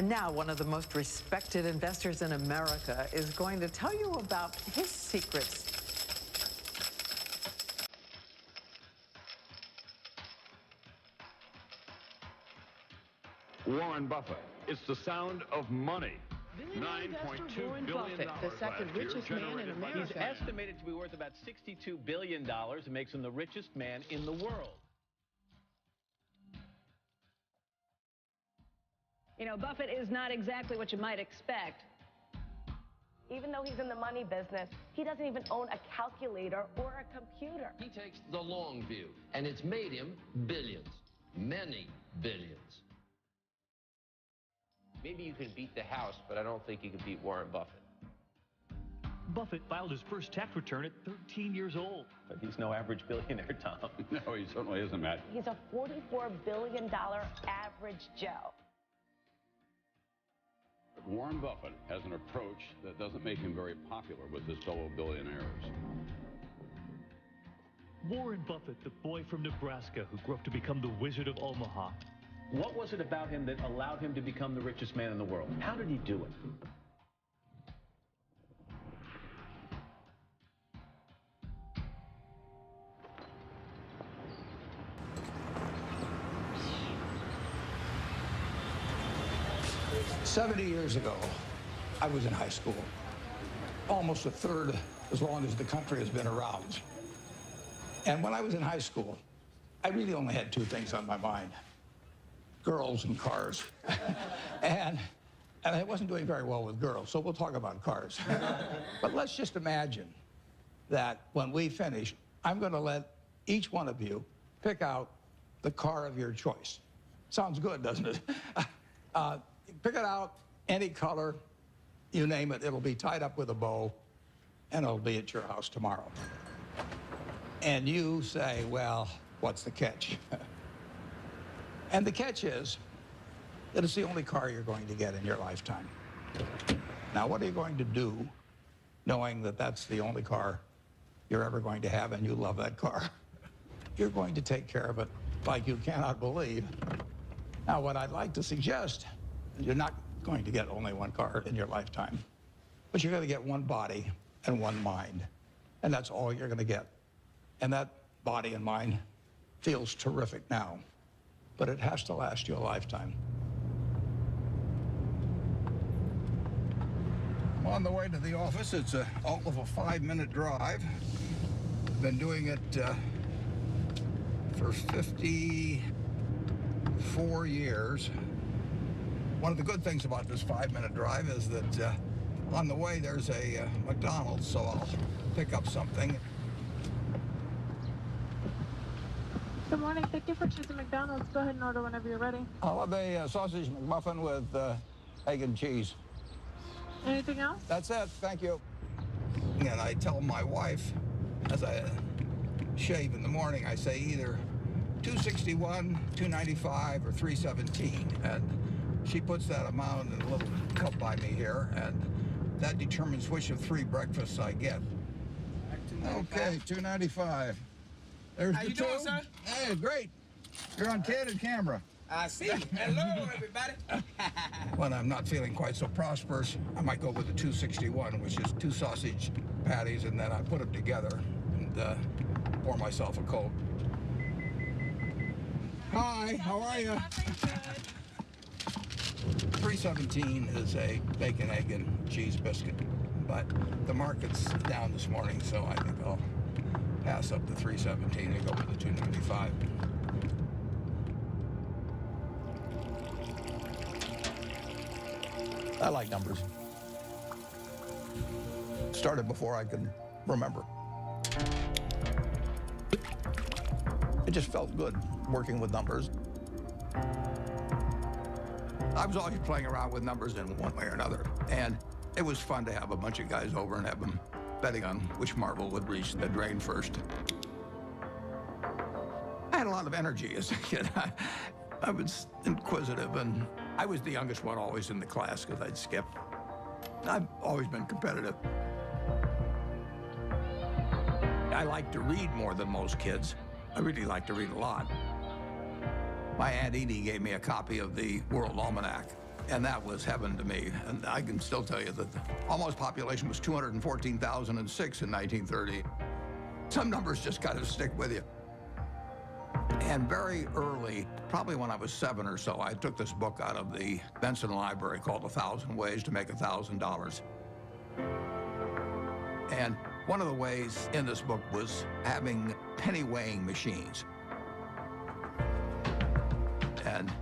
And now one of the most respected investors in America is going to tell you about his secrets. Warren Buffett. It's the sound of money. $9.2 Warren Buffett, the second richest man in America. He's estimated to be worth about $62 billion and makes him the richest man in the world. You know, Buffett is not exactly what you might expect. Even though he's in the money business, he doesn't even own a calculator or a computer. He takes the long view, and it's made him billions, many billions. Maybe you can beat the House, but I don't think you can beat Warren Buffett. Buffett filed his first tax return at 13 years old. But he's no average billionaire, Tom. No, he certainly isn't, Matt. He's a $44 billion average Joe. But Warren Buffett has an approach that doesn't make him very popular with his fellow billionaires. Warren Buffett, the boy from Nebraska who grew up to become the Wizard of Omaha. What was it about him that allowed him to become the richest man in the world? How did he do it? 70 years ago, I was in high school, almost a third as long as the country has been around. And when I was in high school, I really only had two things on my mind: girls and cars. and I wasn't doing very well with girls, so we'll talk about cars. But let's just imagine that when we finish, I'm going to let each one of you pick out the car of your choice. Sounds good, doesn't it? Pick it out, any color, you name it. It'll be tied up with a bow, and it'll be at your house tomorrow. And you say, well, what's the catch? And the catch is that it's the only car you're going to get in your lifetime. Now, what are you going to do knowing that that's the only car you're ever going to have and you love that car? You're going to take care of it like you cannot believe. Now, what I'd like to suggest, you're not going to get only one car in your lifetime, but you're going to get one body and one mind, and that's all you're going to get. And that body and mind feels terrific now, but it has to last you a lifetime. I'm on the way to the office. It's all of a 5-minute drive. I've been doing it for 54 years. One of the good things about this 5-minute drive is that on the way there's a McDonald's, so I'll pick up something. Good morning. Thank you for choosing McDonald's. Go ahead and order whenever you're ready. I'll have a sausage McMuffin with egg and cheese. Anything else? That's it. Thank you. And I tell my wife, as I shave in the morning, I say either 261, 295, or 317. And she puts that amount in a little cup by me here, and that determines which of 3 breakfasts I get. Okay, 295. There's How the you two. doing, sir? Hey, great. You're on candid camera. I see. Hello, everybody. When I'm not feeling quite so prosperous, I might go with the 261, which is 2 sausage patties, and then I put them together and pour myself a Coke. Hi, how are you? 317 is a bacon, egg, and cheese biscuit, but the market's down this morning, so I think I'll pass up the 317 and go with the 295. I like numbers. Started before I could remember. It just felt good working with numbers. I was always playing around with numbers in one way or another, and it was fun to have a bunch of guys over and have them betting on which marble would reach the drain first. I had a lot of energy as a kid. I was inquisitive, and I was the youngest one always in the class because I'd skip. I've always been competitive. I like to read more than most kids. I really like to read a lot. My Aunt Edie gave me a copy of the World Almanac, And that was heaven to me. And I can still tell you that the almost population was 214,006 in 1930. Some numbers just kind of stick with you. And very early, probably when I was 7 or so, I took this book out of the Benson Library called 1,000 Ways to Make $1,000. And one of the ways in this book was having penny weighing machines. And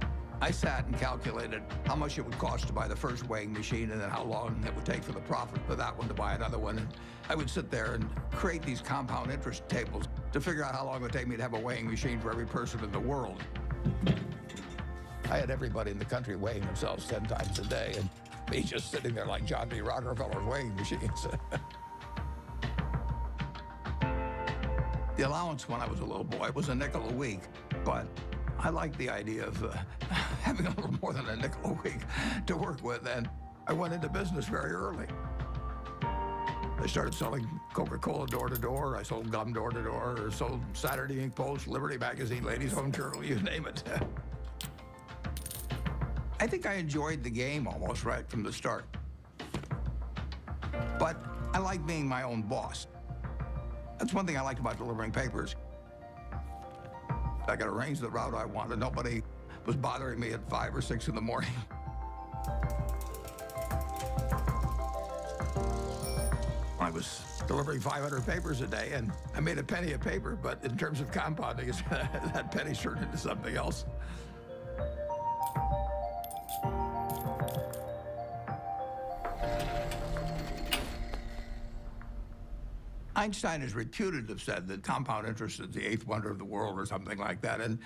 I sat and calculated how much it would cost to buy the first weighing machine and then how long it would take for the profit for that one to buy another one. And I would sit there and create these compound interest tables to figure out how long it would take me to have a weighing machine for every person in the world. I had everybody in the country weighing themselves 10 times a day, and me just sitting there like John D. Rockefeller's weighing machines. The allowance when I was a little boy was a nickel a week, but I liked the idea of having a little more than a nickel a week to work with, and I went into business very early. I started selling Coca-Cola door to door. I sold gum door to door, or sold Saturday Evening Post, Liberty Magazine, Ladies Home Journal, you name it. I think I enjoyed the game almost right from the start. But I like being my own boss. That's one thing I liked about delivering papers. I could arrange the route I wanted. Nobody was bothering me at 5 or 6 in the morning. I was delivering 500 papers a day, and I made a penny a paper, but in terms of compounding, that penny turned into something else. Einstein is reputed to have said that compound interest is the 8th wonder of the world or something like that. And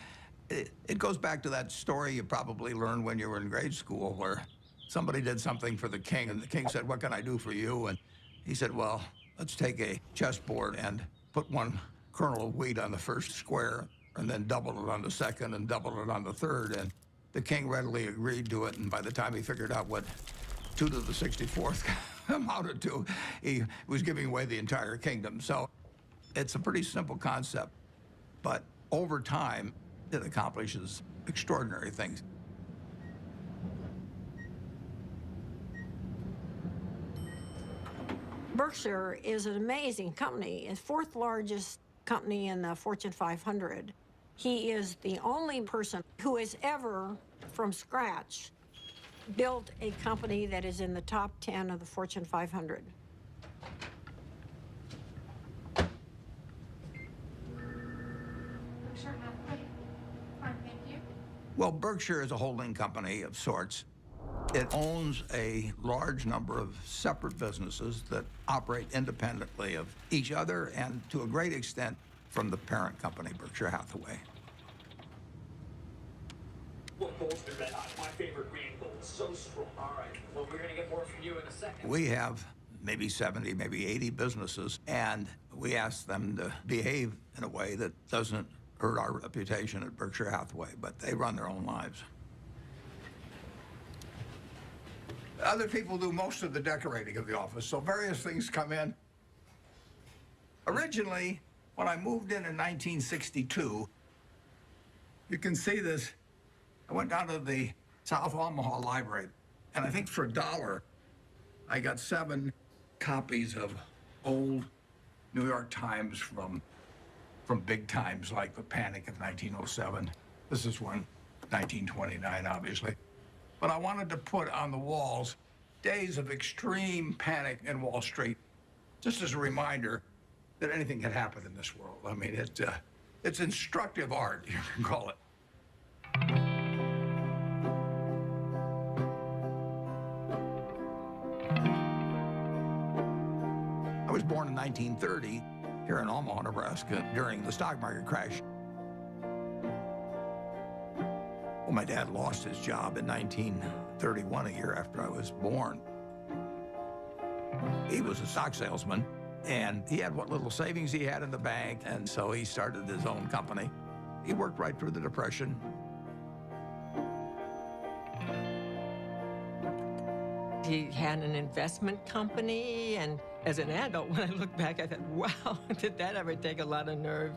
it goes back to that story you probably learned when you were in grade school where somebody did something for the king and the king said, "What can I do for you?" And he said, "Well, let's take a chessboard and put 1 kernel of wheat on the first square and then double it on the second and double it on the third." And the king readily agreed to it. And by the time he figured out what 2 to the 64th amounted to, he was giving away the entire kingdom. So it's a pretty simple concept, but over time, it accomplishes extraordinary things. Berkshire is an amazing company. It's 4th largest company in the Fortune 500. He is the only person who has ever, from scratch, built a company that is in the top 10 of the Fortune 500. Well, Berkshire is a holding company of sorts. It owns a large number of separate businesses that operate independently of each other and, to a great extent, from the parent company, Berkshire Hathaway. What gold's been red hot? My favorite green gold. So strong. All right. Well, we're going to get more from you in a second. We have maybe 70, maybe 80 businesses, and we ask them to behave in a way that doesn't hurt our reputation at Berkshire Hathaway, but they run their own lives. Other people do most of the decorating of the office, so various things come in. Originally, when I moved in 1962, you can see this. I went down to the South Omaha Library, and I think for $1, I got 7 copies of old New York Times from big times like the Panic of 1907. This is one, 1929, obviously. But I wanted to put on the walls days of extreme panic in Wall Street, just as a reminder that anything can happen in this world. I mean, it's instructive art, you can call it. I was born in 1930 here in Omaha, Nebraska, during the stock market crash. Well, my dad lost his job in 1931, a year after I was born. He was a stock salesman, and he had what little savings he had in the bank, and so he started his own company. He worked right through the Depression. He had an investment company, and as an adult, when I look back, I thought, wow, did that ever take a lot of nerve?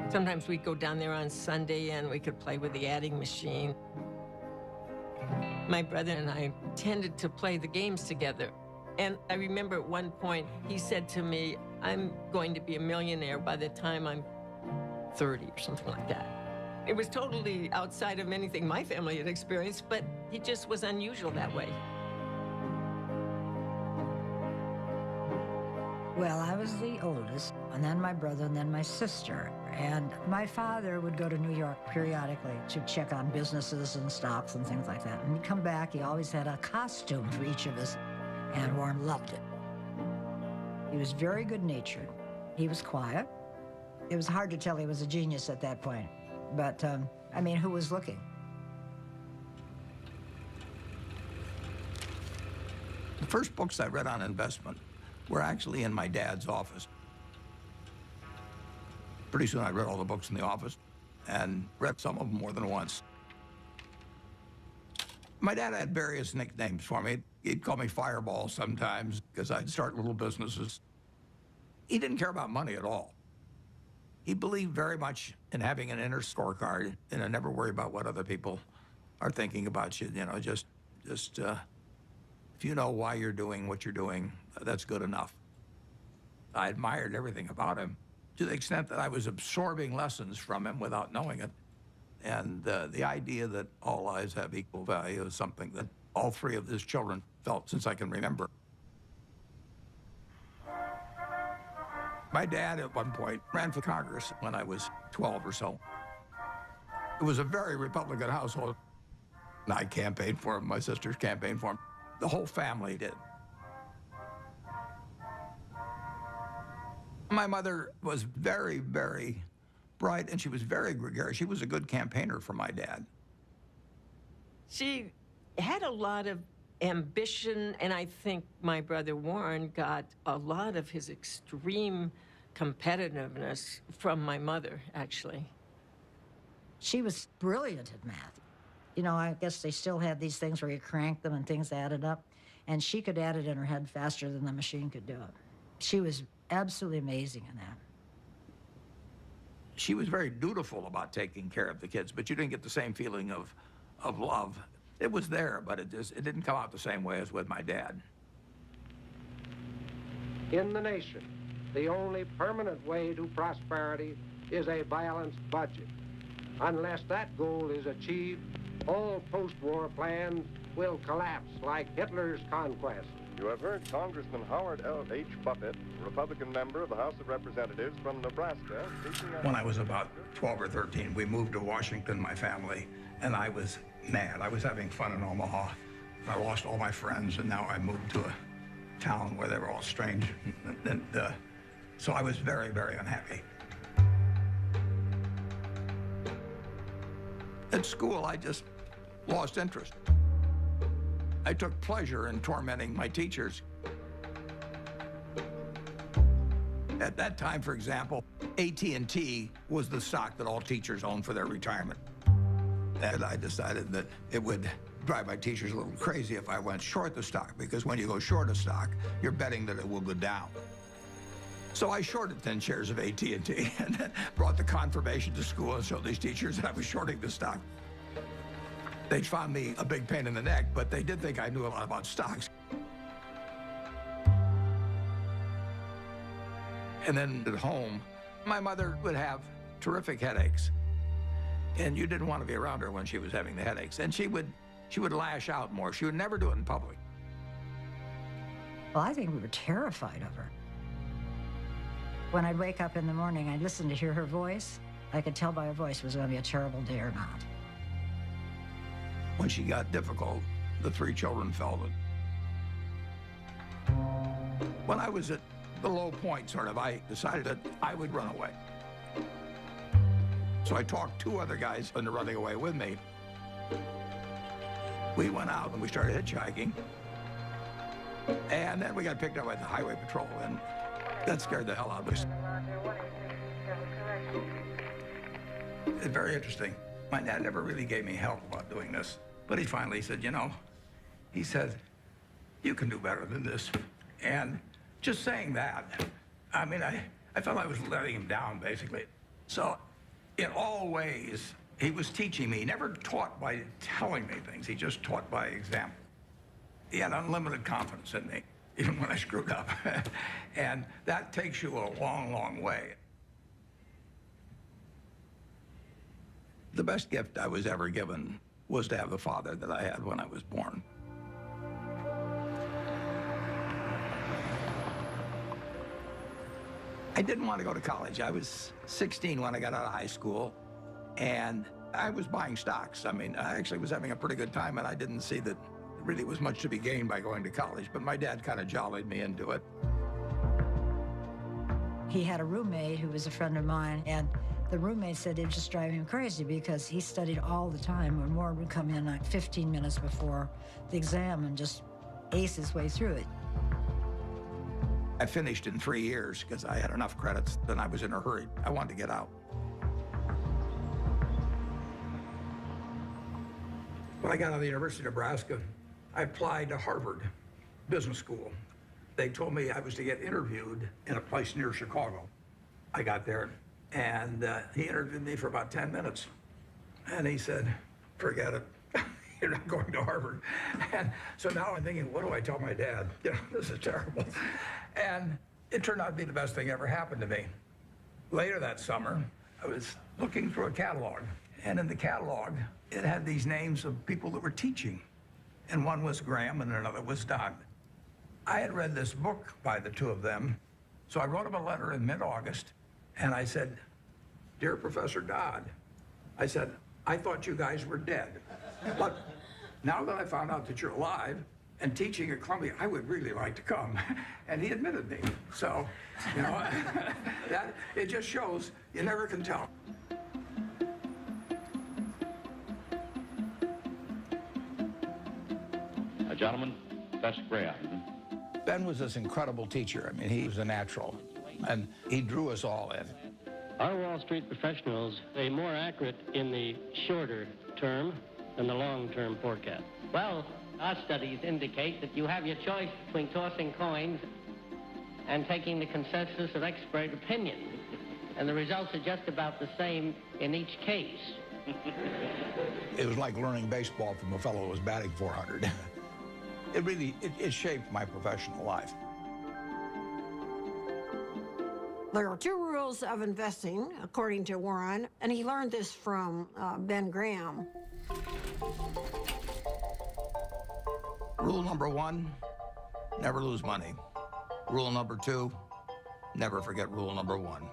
Sometimes we'd go down there on Sunday and we could play with the adding machine. My brother and I tended to play the games together. And I remember at one point, he said to me, I'm going to be a millionaire by the time I'm 30 or something like that. It was totally outside of anything my family had experienced, but he just was unusual that way. Well, I was the oldest, and then my brother, and then my sister. And my father would go to New York periodically to check on businesses and stocks and things like that. And he'd come back, he always had a costume for each of us, and Warren loved it. He was very good-natured. He was quiet. It was hard to tell he was a genius at that point. But, I mean, who was looking? The first books I read on investment were actually in my dad's office. Pretty soon I read all the books in the office and read some of them more than once. My dad had various nicknames for me. He'd call me Fireball sometimes because I'd start little businesses. He didn't care about money at all. He believed very much in having an inner scorecard and never worry about what other people are thinking about you. You know, just if you know why you're doing what you're doing, that's good enough. I admired everything about him to the extent that I was absorbing lessons from him without knowing it. And the idea that all lives have equal value is something that all three of his children felt since I can remember. My dad, at one point, ran for Congress when I was 12 or so. It was a very Republican household. And I campaigned for him, my sisters campaigned for him. The whole family did. My mother was very, very bright, and she was very gregarious. She was a good campaigner for my dad. She had a lot of ambition, and I think my brother Warren got a lot of his extreme competitiveness from my mother, actually. She was brilliant at math. You know, I guess they still had these things where you cranked them and things added up, and she could add it in her head faster than the machine could do it. She was absolutely amazing in that. She was very dutiful about taking care of the kids, but you didn't get the same feeling of love. It was there, but it didn't come out the same way as with my dad. In the nation, the only permanent way to prosperity is a balanced budget. Unless that goal is achieved, all post-war plans will collapse like Hitler's conquest. You have heard Congressman Howard L. H. Buffett, Republican member of the House of Representatives from Nebraska, speaking When I was about 12 or 13, we moved to Washington, my family, and I was mad. I was having fun in Omaha. I lost all my friends, and now I moved to a town where they were all strange. So I was very, very unhappy. At school, I just lost interest. I took pleasure in tormenting my teachers. At that time, for example, AT&T was the stock that all teachers owned for their retirement. And I decided that it would drive my teachers a little crazy if I went short the stock, because when you go short a stock, you're betting that it will go down. So I shorted 10 shares of AT&T and then brought the confirmation to school and showed these teachers that I was shorting the stock. They found me a big pain in the neck, but they did think I knew a lot about stocks. And then at home, my mother would have terrific headaches. And you didn't want to be around her when she was having the headaches. And she would lash out more. She would never do it in public. Well, I think we were terrified of her. When I'd wake up in the morning, I'd listen to hear her voice. I could tell by her voice it was going to be a terrible day or not. When she got difficult, the three children felt it. When I was at the low point, sort of, I decided that I would run away. So I talked two other guys into running away with me. We went out and we started hitchhiking. And then we got picked up by the highway patrol, and that scared the hell out of us. It's very interesting. My dad never really gave me help about doing this, but he finally said, you know, he said, you can do better than this. And just saying that, I mean, I felt I was letting him down, basically. So in all ways, He was teaching me. He never taught by telling me things. He just taught by example. He had unlimited confidence in me, even when I screwed up. And that takes you a long, long way. The best gift I was ever given was to have the father that I had when I was born. I didn't want to go to college. I was 16 when I got out of high school, and I was buying stocks. I mean, I actually was having a pretty good time, and I didn't see that there really was much to be gained by going to college, but my dad kind of jollied me into it. He had a roommate who was a friend of mine, and the roommate said it just drove him crazy because he studied all the time, when Warren would come in like 15 minutes before the exam and just ace his way through it. I finished in 3 years because I had enough credits, and I was in a hurry. I wanted to get out. When I got out of the University of Nebraska, I applied to Harvard Business School. They told me I was to get interviewed in a place near Chicago. I got there, and he interviewed me for about 10 minutes. And he said, forget it. You're not going to Harvard. And so now I'm thinking, what do I tell my dad? You know, this is terrible. And it turned out to be the best thing ever happened to me. Later that summer, I was looking through a catalog. And in the catalog, it had these names of people that were teaching. And one was Graham and another was Dodd. I had read this book by the two of them. So I wrote him a letter in mid-August. And I said, dear Professor Dodd, I said, I thought you guys were dead. But now that I found out that you're alive and teaching at Columbia, I would really like to come. And he admitted me. So, you know, that it just shows you never can tell. Gentlemen, that's Graham. Ben was this incredible teacher. I mean, he was a natural, and he drew us all in. Are Wall Street professionals more accurate in the shorter term than the long-term forecast? Well, our studies indicate that you have your choice between tossing coins and taking the consensus of expert opinion. And the results are just about the same in each case. It was like learning baseball from a fellow who was batting 400. It really shaped my professional life. There are two rules of investing, according to Warren, and he learned this from Ben Graham. Rule number one, never lose money. Rule number two, never forget rule number one.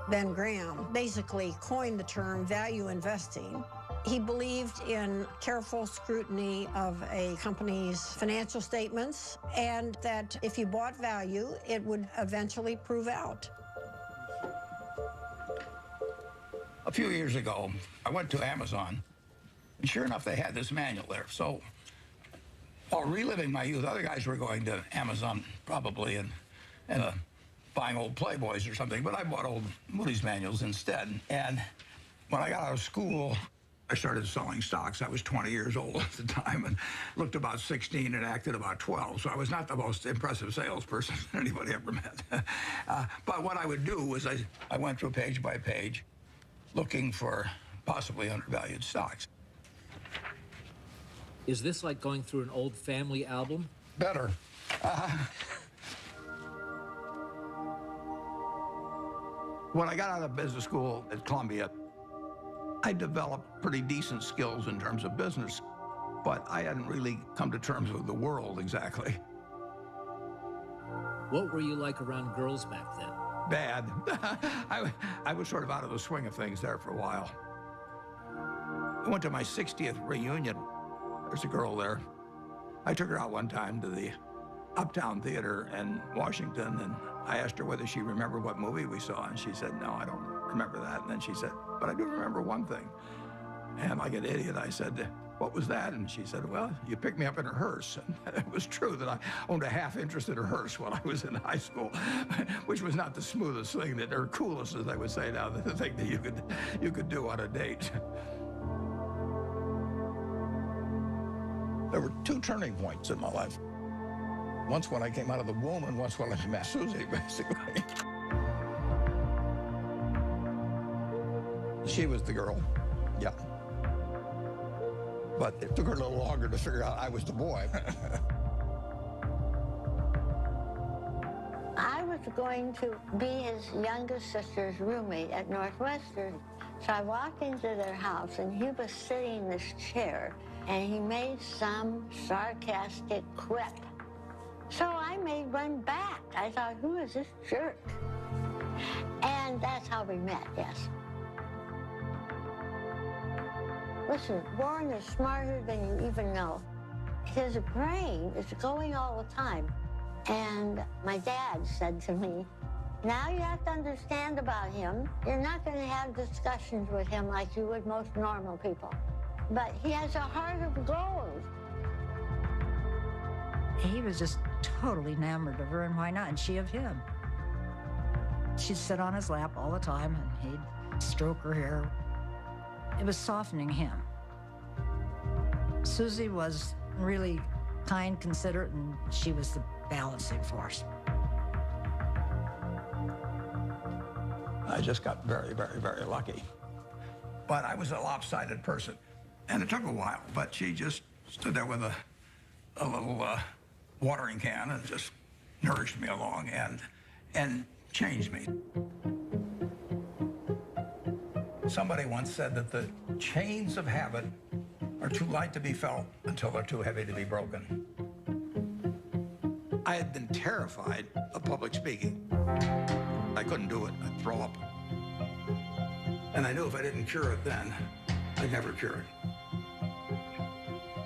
Ben Graham basically coined the term value investing. He believed in careful scrutiny of a company's financial statements, and that if you bought value, it would eventually prove out. A few years ago, I went to Amazon, and sure enough, they had this manual there. So while reliving my youth, other guys were going to Amazon probably and buying old Playboys or something, but I bought old Moody's manuals instead. And when I got out of school, I started selling stocks. I was 20 years old at the time and looked about 16 and acted about 12. So I was not the most impressive salesperson anybody ever met. But what I would do was I went through page by page looking for possibly undervalued stocks. Is this like going through an old family album? Better. When I got out of business school at Columbia, I developed pretty decent skills in terms of business, but I hadn't really come to terms with the world exactly. What were you like around girls back then? Bad. I was sort of out of the swing of things there for a while. I went to my 60th reunion. There's a girl there. I took her out one time to the Uptown Theater in Washington, and I asked her whether she remembered what movie we saw, and she said, no, I don't remember that. And then she said, but I do remember one thing. And like an idiot, I said, what was that? And she said, well, you picked me up in a hearse. And it was true that I owned a half interest in a hearse when I was in high school, which was not the smoothest thing, or coolest, as I would say now, the thing that you could do on a date. There were two turning points in my life. Once when I came out of the womb, and once when I met Susie, basically. She was the girl, yeah. But it took her a little longer to figure out I was the boy. I was going to be his youngest sister's roommate at Northwestern. So I walked into their house, and he was sitting in this chair, and he made some sarcastic quip. So I made one back. I thought, who is this jerk? And that's how we met, yes. Listen, Warren is smarter than you even know. His brain is going all the time. And my dad said to me, now you have to understand about him. You're not going to have discussions with him like you would most normal people. But he has a heart of gold. He was just totally enamored of her, and why not? And she of him. She'd sit on his lap all the time, and he'd stroke her hair. It was softening him. Susie was really kind, considerate, and she was the balancing force. I just got very, very, very lucky. But I was a lopsided person, and it took a while, but she just stood there with a little watering can and just nourished me along and changed me. Somebody once said that the chains of habit are too light to be felt until they're too heavy to be broken. I had been terrified of public speaking. I couldn't do it. I'd throw up. And I knew if I didn't cure it then, I'd never cure it.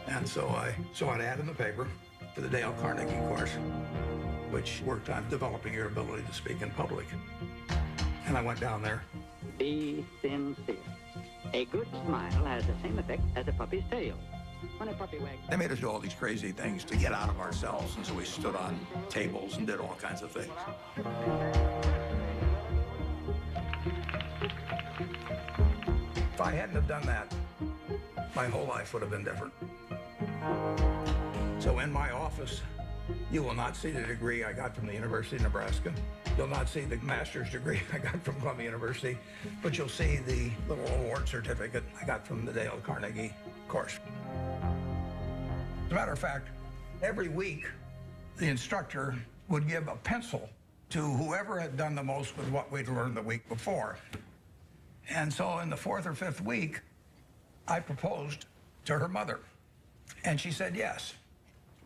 And so I saw an ad in the paper for the Dale Carnegie course, which worked on developing your ability to speak in public. And I went down there. Be sincere. A good smile has the same effect as a puppy's tail. When a puppy wags... They made us do all these crazy things to get out of ourselves, and so we stood on tables and did all kinds of things. If I hadn't have done that, my whole life would have been different. So in my office, you will not see the degree I got from the University of Nebraska. You'll not see the master's degree I got from Columbia University, but you'll see the little award certificate I got from the Dale Carnegie course. As a matter of fact, every week, the instructor would give a pencil to whoever had done the most with what we'd learned the week before. And so in the fourth or fifth week, I proposed to her mother, and she said yes.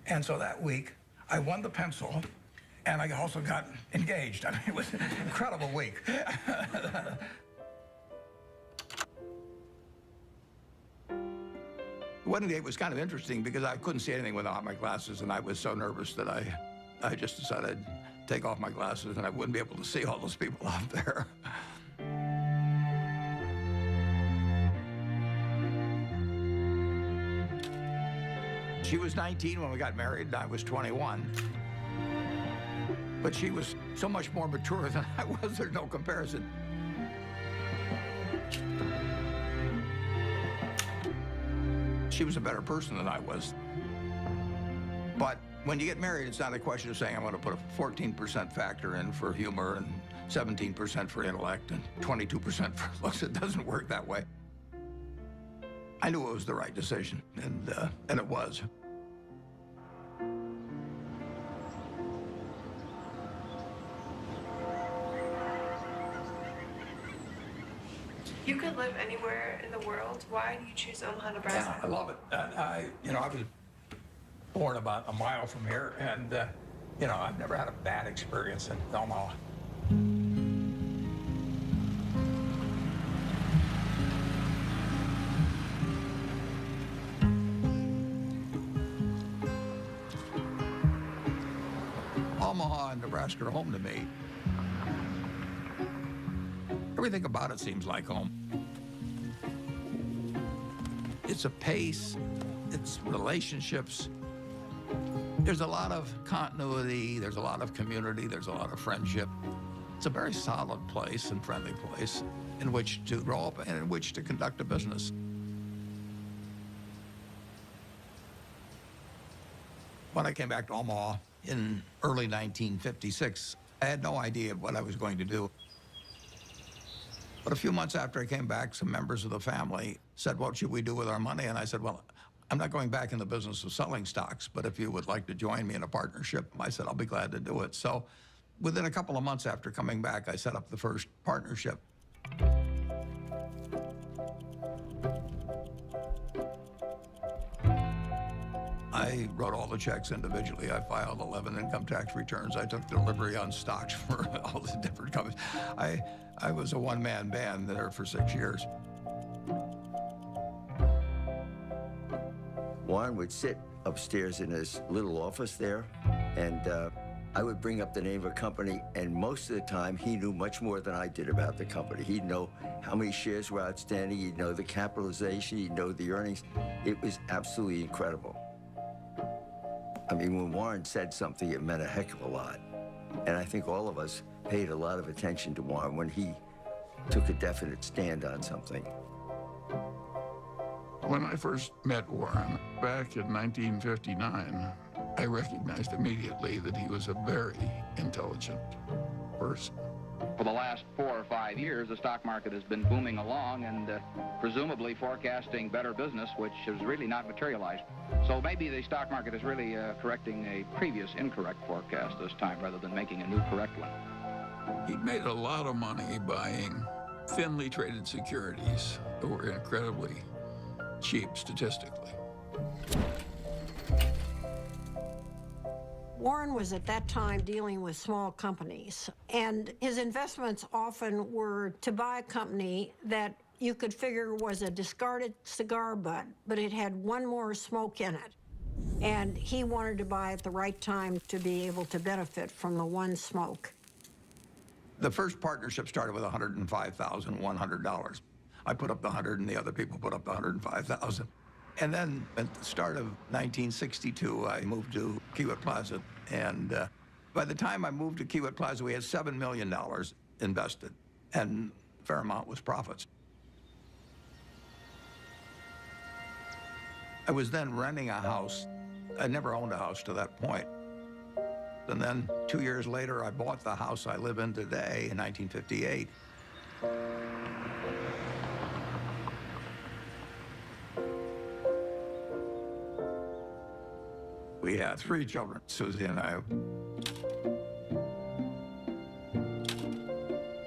And so that week, I won the pencil, and I also got engaged. I mean, it was an incredible week. The wedding day was kind of interesting because I couldn't see anything without my glasses, and I was so nervous that I just decided I'd take off my glasses and I wouldn't be able to see all those people out there. She was 19 when we got married, and I was 21. But she was so much more mature than I was, there's no comparison. She was a better person than I was. But when you get married, it's not a question of saying I'm going to put a 14% factor in for humor and 17% for intellect and 22% for looks. It doesn't work that way. I knew it was the right decision, and it was. You could live anywhere in the world. Why do you choose Omaha, Nebraska? Yeah, I love it. I was born about a mile from here, and I've never had a bad experience in Omaha. Omaha and Nebraska are home to me. Everything about it seems like home. It's a pace, it's relationships. There's a lot of continuity, there's a lot of community, there's a lot of friendship. It's a very solid place and friendly place in which to grow up and in which to conduct a business. When I came back to Omaha in early 1956, I had no idea what I was going to do. But a few months after I came back, some members of the family said, what should we do with our money? And I said, well, I'm not going back in the business of selling stocks, but if you would like to join me in a partnership, I said, I'll be glad to do it. So within a couple of months after coming back, I set up the first partnership. I wrote all the checks individually. I filed 11 income tax returns. I took delivery on stocks for all the different companies. I was a one-man band there for 6 years. Warren would sit upstairs in his little office there, and I would bring up the name of a company, and most of the time, he knew much more than I did about the company. He'd know how many shares were outstanding, he'd know the capitalization, he'd know the earnings. It was absolutely incredible. I mean, when Warren said something, it meant a heck of a lot. And I think all of us paid a lot of attention to Warren when he took a definite stand on something. When I first met Warren back in 1959, I recognized immediately that he was a very intelligent person. For the last 4 or 5 years, the stock market has been booming along and presumably forecasting better business, which has really not materialized. So maybe the stock market is really correcting a previous incorrect forecast this time rather than making a new correct one. He made a lot of money buying thinly traded securities that were incredibly cheap statistically. Warren was at that time dealing with small companies, and his investments often were to buy a company that you could figure was a discarded cigar butt, but it had one more smoke in it. And he wanted to buy at the right time to be able to benefit from the one smoke. The first partnership started with $105,100. I put up the 100 and the other people put up the 105,000. And then at the start of 1962, I moved to Kiewit Plaza. And by the time I moved to Kiewit Plaza, we had $7 million invested, and a fair amount was profits. I was then renting a house. I never owned a house to that point. And then 2 years later, I bought the house I live in today in 1958. We had 3 children, Susie and I.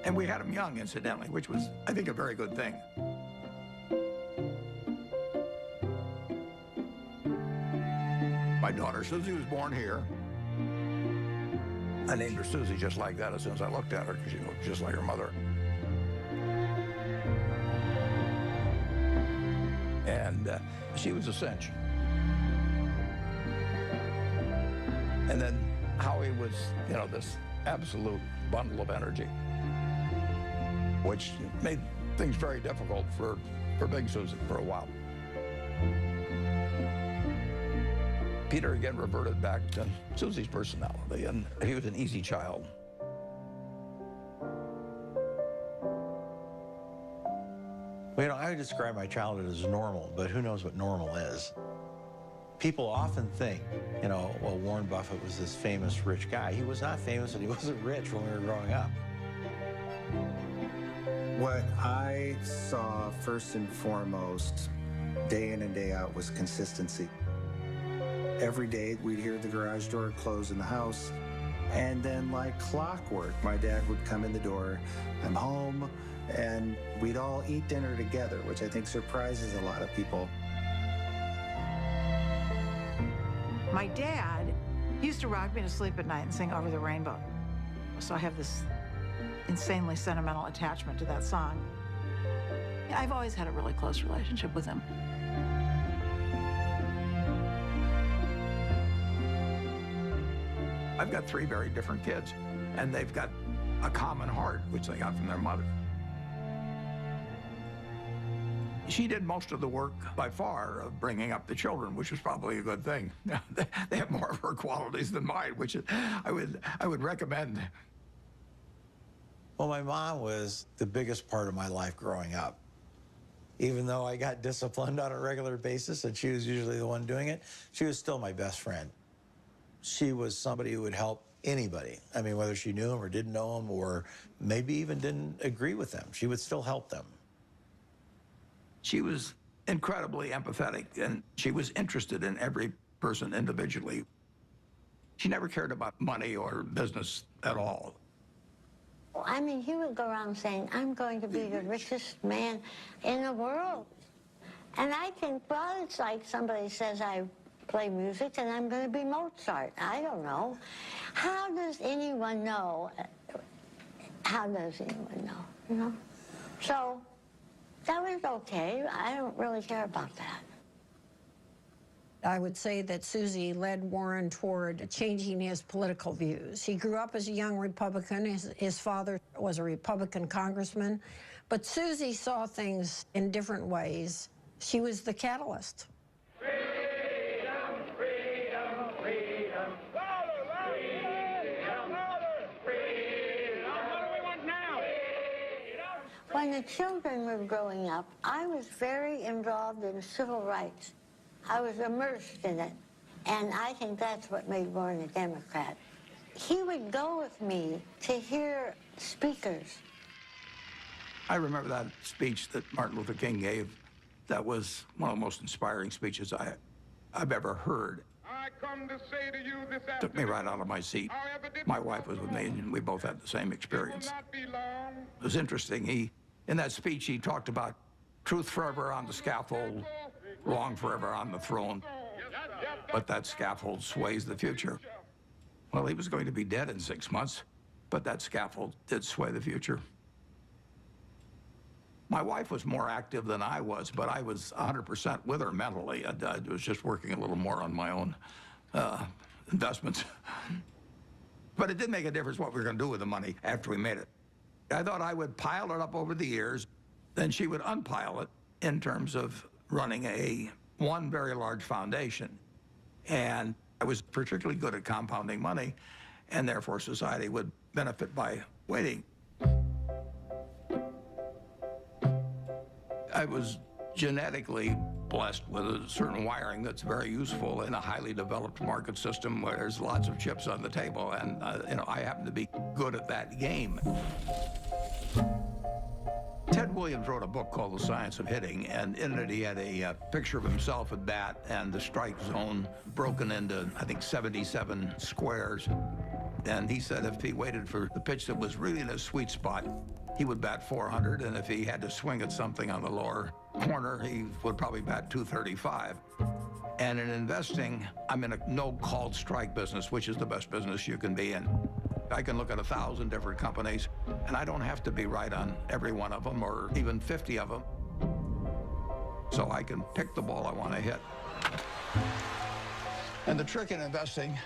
And we had them young, incidentally, which was, I think, a very good thing. My daughter, Susie, was born here. I named her Susie just like that as soon as I looked at her, because she looked just like her mother. And she was a cinch. And then Howie was, you know, this absolute bundle of energy, which made things very difficult for Big Susie for a while. Peter again reverted back to Susie's personality, and he was an easy child. Well, you know, I would describe my childhood as normal, but who knows what normal is. People often think, you know, well, Warren Buffett was this famous rich guy. He was not famous and he wasn't rich when we were growing up. What I saw first and foremost, day in and day out, was consistency. Every day we'd hear the garage door close in the house, and then like clockwork, my dad would come in the door, I'm home, and we'd all eat dinner together, which I think surprises a lot of people. My dad used to rock me to sleep at night and sing Over the Rainbow. So I have this insanely sentimental attachment to that song. I've always had a really close relationship with him. I've got 3 very different kids, and they've got a common heart, which they got from their mother. She did most of the work, by far, of bringing up the children, which was probably a good thing. They have more of her qualities than mine, which I would recommend. Well, my mom was the biggest part of my life growing up. Even though I got disciplined on a regular basis, and she was usually the one doing it, she was still my best friend. She was somebody who would help anybody. I mean, whether she knew them or didn't know them or maybe even didn't agree with them, she would still help them. She was incredibly empathetic, and she was interested in every person individually. She never cared about money or business at all. I mean, he would go around saying, I'm going to be the richest man in the world. And I think, well, it's like somebody says I play music and I'm going to be Mozart. I don't know. How does anyone know? How does anyone know, you know? So that was okay. I don't really care about that. I would say that Susie led Warren toward changing his political views. He grew up as a young Republican. His father was a Republican congressman. But Susie saw things in different ways. She was the catalyst. When the children were growing up, I was very involved in civil rights. I was immersed in it, and I think that's what made Warren a Democrat. He would go with me to hear speakers. I remember that speech that Martin Luther King gave. That was one of the most inspiring speeches I've ever heard. I come to say to you this afternoon, Took me right out of my seat. My wife was with me, and we both had the same experience. It was interesting. In that speech, he talked about truth forever on the scaffold, wrong forever on the throne, but that scaffold sways the future. Well, he was going to be dead in 6 months, but that scaffold did sway the future. My wife was more active than I was, but I was 100% with her mentally. I was just working a little more on my own investments. But it did make a difference what we were going to do with the money after we made it. I thought I would pile it up over the years, then she would unpile it in terms of running one very large foundation. And I was particularly good at compounding money, and therefore society would benefit by waiting. I was genetically blessed with a certain wiring that's very useful in a highly developed market system where there's lots of chips on the table, and I happen to be good at that game. Ted Williams wrote a book called The Science of Hitting, and in it he had a picture of himself at bat and the strike zone broken into, I think, 77 squares. And he said if he waited for the pitch that was really in his sweet spot, he would bat 400, and if he had to swing at something on the lower corner, he would probably bat 235. And in investing, I'm in a no-called strike business, which is the best business you can be in. I can look at 1,000 different companies, and I don't have to be right on every one of them or even 50 of them. So I can pick the ball I want to hit. And the trick in investing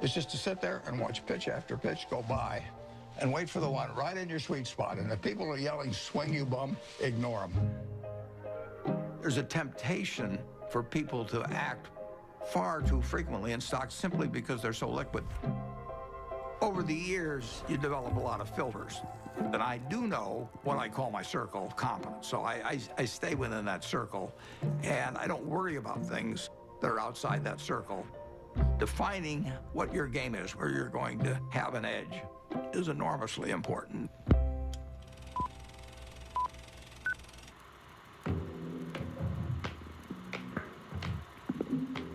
is just to sit there and watch pitch after pitch go by and wait for the one right in your sweet spot. And if people are yelling, swing you bum, ignore them. There's a temptation for people to act far too frequently in stocks simply because they're so liquid. Over the years, you develop a lot of filters. And I do know what I call my circle of competence. So I stay within that circle, and I don't worry about things that are outside that circle. Defining what your game is, where you're going to have an edge, is enormously important.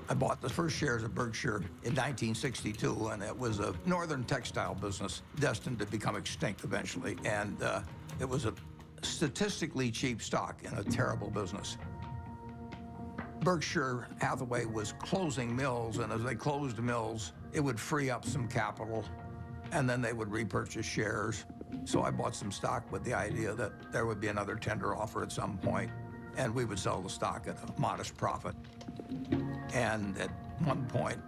I bought the first shares of Berkshire in 1962, and it was a northern textile business destined to become extinct eventually. And it was a statistically cheap stock in a terrible business. Berkshire Hathaway was closing mills, and as they closed mills, it would free up some capital, and then they would repurchase shares. So I bought some stock with the idea that there would be another tender offer at some point, and we would sell the stock at a modest profit. And at one point,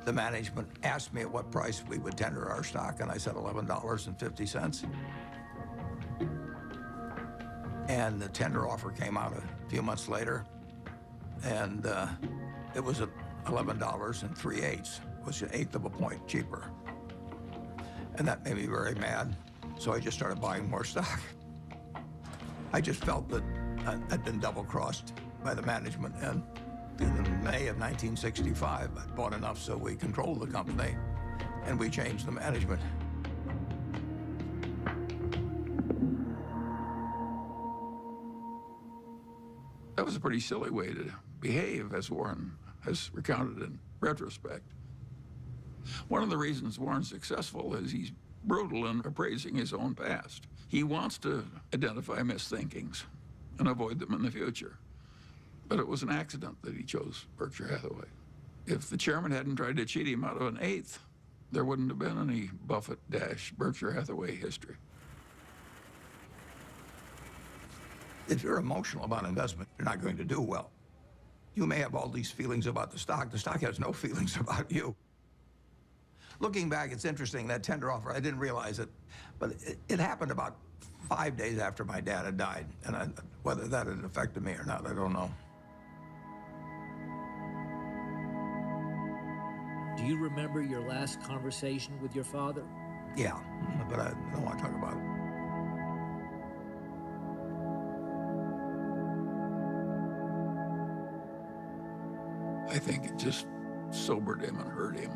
the management asked me at what price we would tender our stock, and I said $11.50. And the tender offer came out a few months later, and it was at $11 3/8, which was 1/8 of a point cheaper. And that made me very mad, so I just started buying more stock. I just felt that I'd been double-crossed by the management, and in May of 1965. I bought enough so we controlled the company, and we changed the management. That was a pretty silly way to behave, as Warren has recounted in retrospect. One of the reasons Warren's successful is he's brutal in appraising his own past. He wants to identify misthinkings and avoid them in the future. But it was an accident that he chose Berkshire Hathaway. If the chairman hadn't tried to cheat him out of an eighth, there wouldn't have been any Buffett-Berkshire Hathaway history. If you're emotional about investment, you're not going to do well. You may have all these feelings about the stock has no feelings about you. Looking back, it's interesting, that tender offer, I didn't realize it, but it happened about 5 days after my dad had died, and whether that had affected me or not, I don't know. Do you remember your last conversation with your father? Yeah, but I don't want to talk about it. I think it just sobered him and hurt him.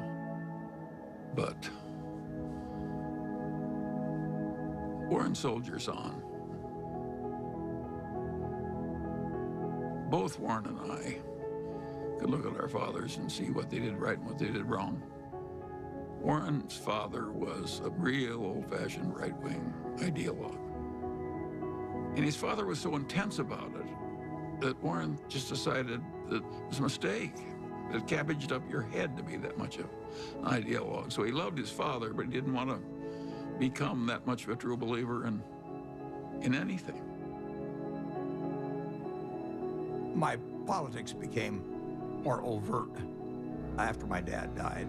But Warren soldiers on. Both Warren and I could look at our fathers and see what they did right and what they did wrong. Warren's father was a real old-fashioned right-wing ideologue. And his father was so intense about it that Warren just decided that it was a mistake. It cabbaged up your head to be that much of an ideologue. So he loved his father, but he didn't want to become that much of a true believer in anything. My politics became more overt after my dad died.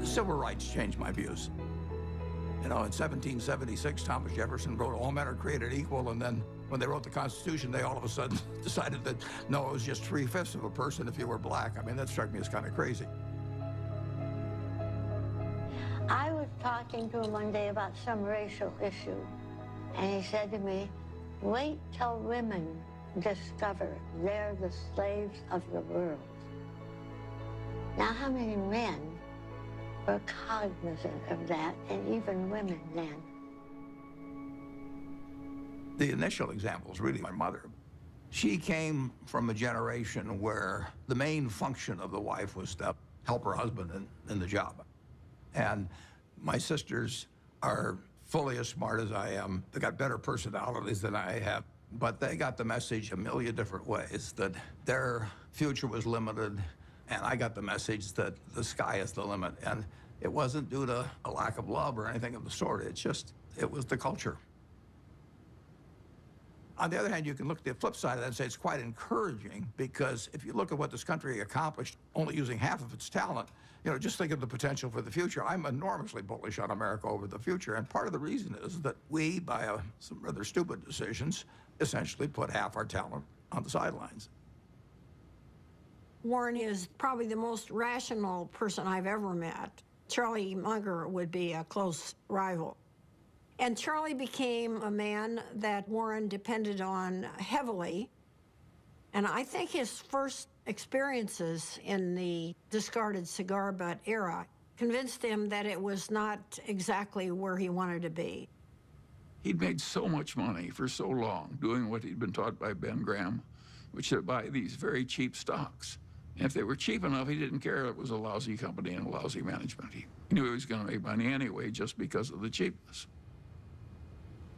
Civil rights changed my views. You know, in 1776, Thomas Jefferson wrote, "All men are created equal," and then when they wrote the Constitution, they all of a sudden decided that, no, it was just 3/5 of a person if you were black. I mean, that struck me as kind of crazy. I was talking to him one day about some racial issue, and he said to me, "Wait till women discover they're the slaves of the world." Now, how many men were cognizant of that, and even women then? The initial example is really my mother. She came from a generation where the main function of the wife was to help her husband in the job. And my sisters are fully as smart as I am. They got better personalities than I have, but they got the message a million different ways that their future was limited, and I got the message that the sky is the limit. And it wasn't due to a lack of love or anything of the sort. It was the culture. On the other hand, you can look at the flip side of that and say it's quite encouraging, because if you look at what this country accomplished only using half of its talent, you know, just think of the potential for the future. I'm enormously bullish on America over the future, and part of the reason is that we, by some rather stupid decisions, essentially put half our talent on the sidelines. Warren is probably the most rational person I've ever met. Charlie Munger would be a close rival. And Charlie became a man that Warren depended on heavily. And I think his first experiences in the discarded cigar butt era convinced him that it was not exactly where he wanted to be. He'd made so much money for so long doing what he'd been taught by Ben Graham, which is to buy these very cheap stocks. And if they were cheap enough, he didn't care if it was a lousy company and a lousy management. He knew he was going to make money anyway just because of the cheapness.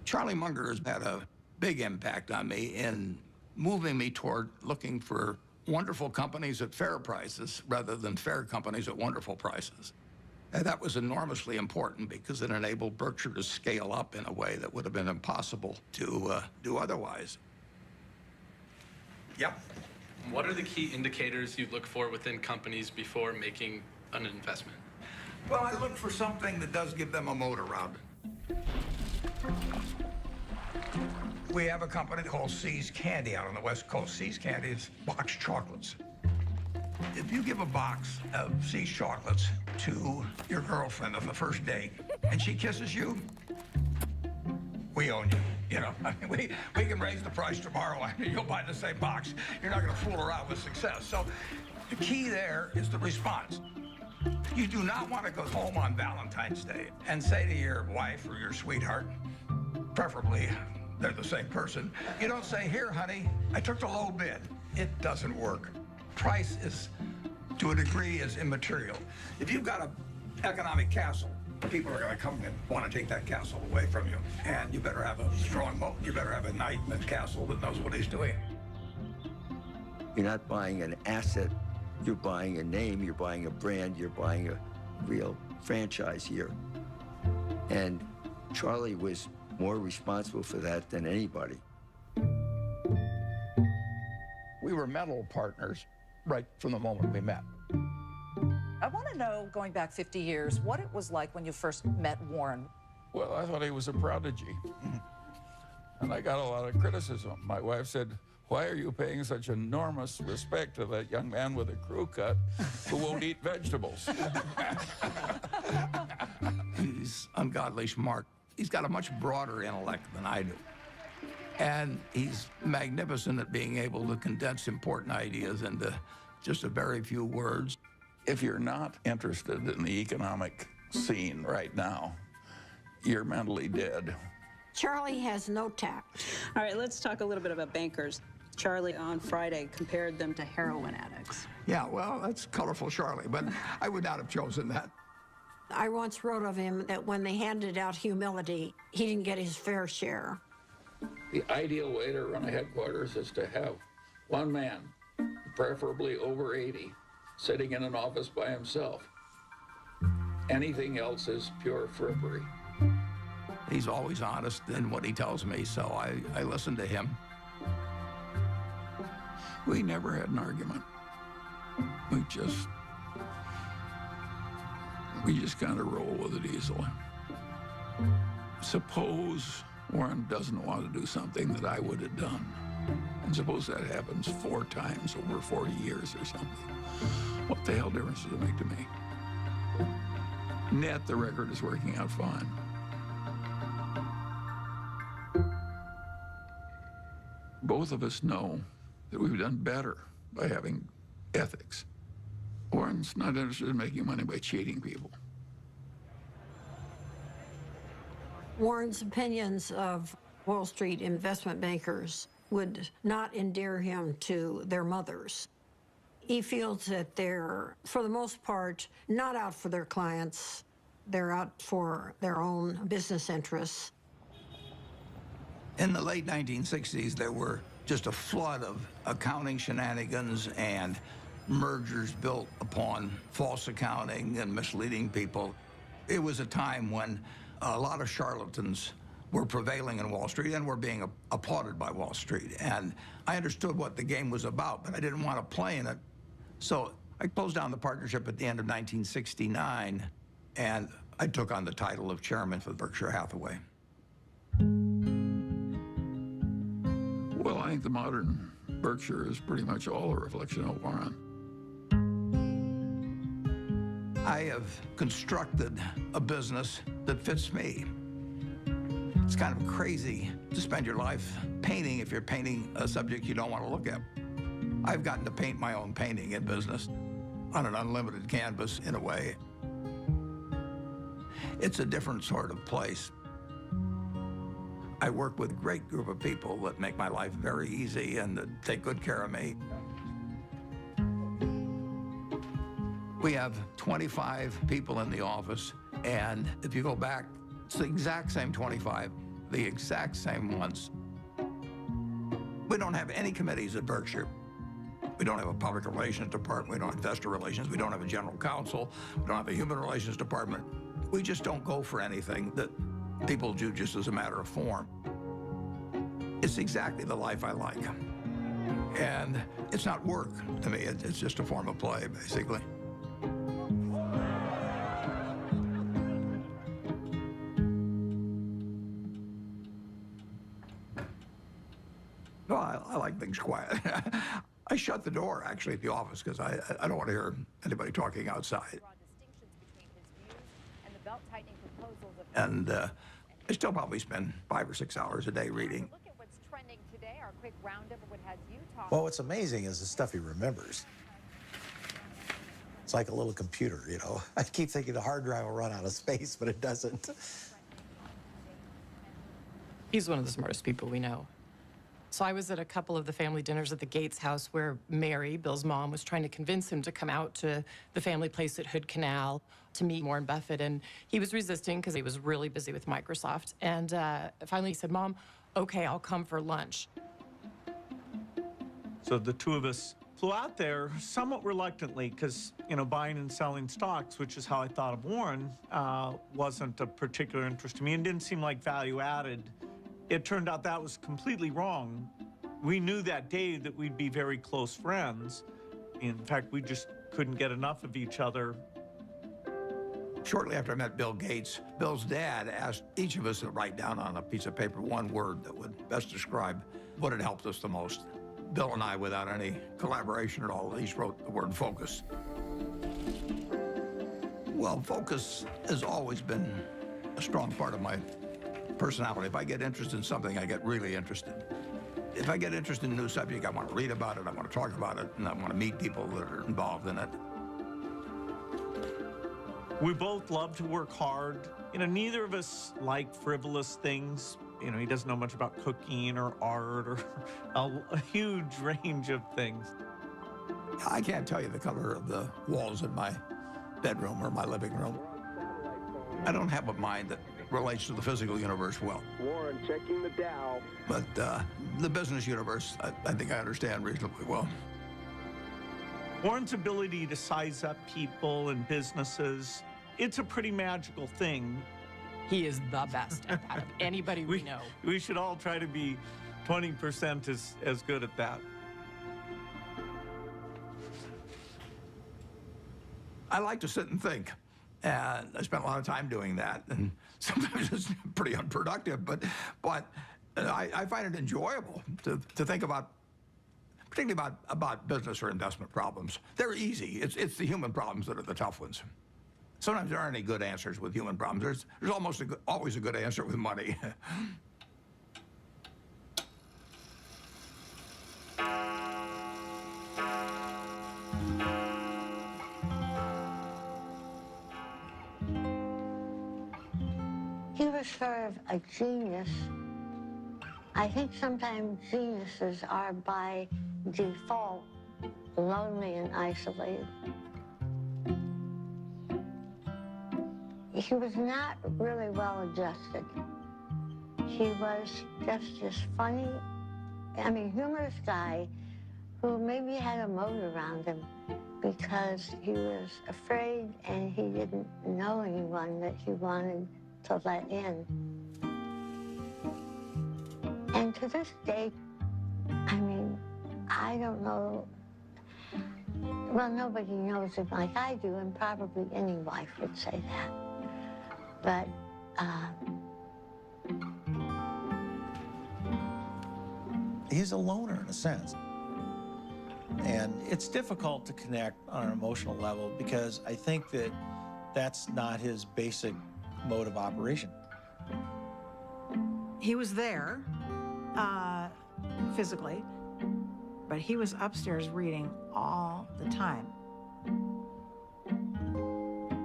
Charlie Munger has had a big impact on me in moving me toward looking for wonderful companies at fair prices rather than fair companies at wonderful prices. And that was enormously important because it enabled Berkshire to scale up in a way that would have been impossible to do otherwise. Yep. What are the key indicators you look for within companies before making an investment? Well, I look for something that does give them a moat around it. We have a company called See's Candy out on the West Coast. See's Candy is boxed chocolates. If you give a box of See's chocolates to your girlfriend on the first date and she kisses you, we own you. You know, I mean, we can raise the price tomorrow and you'll buy the same box. You're not going to fool around with success. So the key there is the response. You do not want to go home on Valentine's Day and say to your wife or your sweetheart, preferably they're the same person, you don't say, here, honey, I took the low bid. It doesn't work. Price is, to a degree, is immaterial. If you've got an economic castle, people are going to come and want to take that castle away from you. And you better have a strong moat. You better have a knight in the castle that knows what he's doing. You're not buying an asset. You're buying a name. You're buying a brand. You're buying a real franchise here. And Charlie was more responsible for that than anybody. We were mental partners right from the moment we met. I want to know, going back 50 years, what it was like when you first met Warren. Well, I thought he was a prodigy. And I got a lot of criticism. My wife said, why are you paying such enormous respect to that young man with a crew cut who won't eat vegetables? He's ungodly smart. He's got a much broader intellect than I do. And he's magnificent at being able to condense important ideas into just a very few words. If you're not interested in the economic scene right now, you're mentally dead. Charlie has no tact. All right, let's talk a little bit about bankers. Charlie on Friday compared them to heroin addicts. Yeah, well, that's colorful, Charlie, but I would not have chosen that. I once wrote of him that when they handed out humility, he didn't get his fair share. The ideal way to run a headquarters is to have one man, preferably over 80, sitting in an office by himself. Anything else is pure frippery. He's always honest in what he tells me, so I listen to him. We never had an argument. We just kind of roll with it easily. Suppose Warren doesn't want to do something that I would have done. And suppose that happens 4 times over 40 years or something. What the hell difference does it make to me? Net, the record is working out fine. Both of us know that we've done better by having ethics. Warren's not interested in making money by cheating people. Warren's opinions of Wall Street investment bankers would not endear him to their mothers. He feels that they're, for the most part, not out for their clients. They're out for their own business interests. In the late 1960s, there were just a flood of accounting shenanigans and mergers built upon false accounting and misleading people. It was a time when a lot of charlatans were prevailing in Wall Street and were being applauded by Wall Street. And I understood what the game was about, but I didn't want to play in it. So I closed down the partnership at the end of 1969, and I took on the title of chairman for Berkshire Hathaway. Well, I think the modern Berkshire is pretty much all a reflection of Warren. I have constructed a business that fits me. It's kind of crazy to spend your life painting if you're painting a subject you don't want to look at. I've gotten to paint my own painting in business on an unlimited canvas, in a way. It's a different sort of place. I work with a great group of people that make my life very easy and that take good care of me. We have 25 people in the office, and if you go back, it's the exact same 25, the exact same ones. We don't have any committees at Berkshire. We don't have a public relations department. We don't have investor relations. We don't have a general counsel. We don't have a human relations department. We just don't go for anything that people do just as a matter of form. It's exactly the life I like. And it's not work to me. It's just a form of play, basically. Well, I like things quiet. I shut the door, actually, at the office because I don't want to hear anybody talking outside. And I still probably spend 5 or 6 hours a day reading. Look at what's trending today. Our quick roundup of what has you talking. Well, what's amazing is the stuff he remembers. It's like a little computer, you know. I keep thinking the hard drive will run out of space, but it doesn't. He's one of the smartest people we know. So I was at a couple of the family dinners at the Gates house where Mary, Bill's mom, was trying to convince him to come out to the family place at Hood Canal to meet Warren Buffett. And he was resisting because he was really busy with Microsoft. And finally he said, Mom, okay, I'll come for lunch. So the two of us flew out there somewhat reluctantly because, you know, buying and selling stocks, which is how I thought of Warren, wasn't a particular interest to me and didn't seem like value added. It turned out that was completely wrong. We knew that day that we'd be very close friends. In fact, we just couldn't get enough of each other. Shortly after I met Bill Gates, Bill's dad asked each of us to write down on a piece of paper one word that would best describe what had helped us the most. Bill and I, without any collaboration at all, each wrote the word focus. Well, focus has always been a strong part of my personality. If I get interested in something, I get really interested. If I get interested in a new subject, I want to read about it, I want to talk about it, and I want to meet people that are involved in it. We both love to work hard. You know, neither of us like frivolous things. You know, he doesn't know much about cooking or art or a huge range of things. I can't tell you the color of the walls in my bedroom or my living room. I don't have a mind that relates to the physical universe well. Warren checking the Dow. But the business universe, I think I understand reasonably well. Warren's ability to size up people and businesses, it's a pretty magical thing. He is the best at that of anybody we know. We should all try to be 20% as good at that. I like to sit and think. And I spent a lot of time doing that. And sometimes it's pretty unproductive, but I find it enjoyable to think about, particularly about business or investment problems. They're easy. It's the human problems that are the tough ones. Sometimes there aren't any good answers with human problems. There's almost always a good answer with money. He was sort of a genius. I think sometimes geniuses are by default lonely and isolated. He was not really well adjusted. He was just this funny, humorous guy who maybe had a moat around him because he was afraid and he didn't know anyone that he wanted to let in. And to this day, I don't know, well, nobody knows him like I do, and probably any wife would say that. But, he's a loner in a sense. And it's difficult to connect on an emotional level because I think that that's not his basic mode of operation. He was there physically, but he was upstairs reading all the time.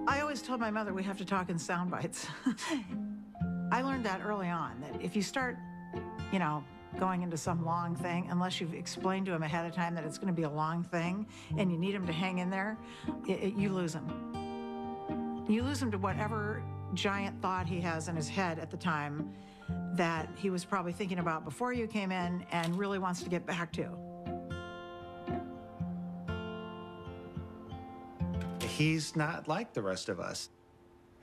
I always told my mother we have to talk in sound bites. I learned that early on, that if you start, going into some long thing, unless you've explained to him ahead of time that it's going to be a long thing and you need him to hang in there, you lose him. You lose him to whatever giant thought he has in his head at the time that he was probably thinking about before you came in and really wants to get back to. He's not like the rest of us.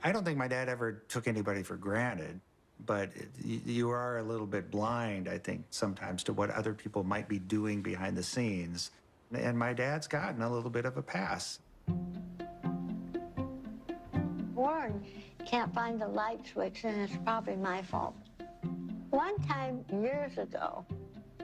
I don't think my dad ever took anybody for granted, but you are a little bit blind, I think, sometimes to what other people might be doing behind the scenes. And my dad's gotten a little bit of a pass. Warren can't find the light switch, and it's probably my fault. One time, years ago,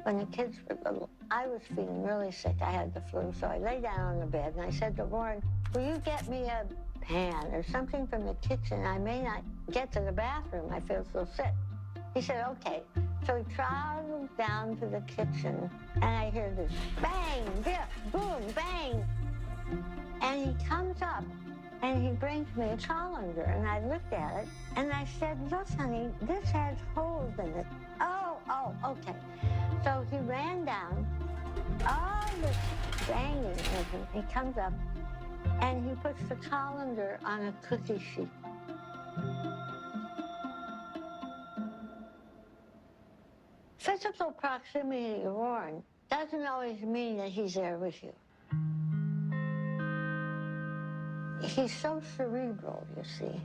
when the kids were little, I was feeling really sick. I had the flu, so I lay down on the bed, and I said to Warren, will you get me a pan or something from the kitchen. I may not get to the bathroom. I feel so sick. He said, okay. So he travels down to the kitchen, and I hear this bang, biff, boom, bang. And he comes up, and he brings me a colander, and I looked at it, and I said, look, honey, this has holes in it. Oh, okay. So he ran down, all this banging, he comes up, and he puts the colander on a cookie sheet. Physical proximity to Warren doesn't always mean that he's there with you. He's so cerebral, you see.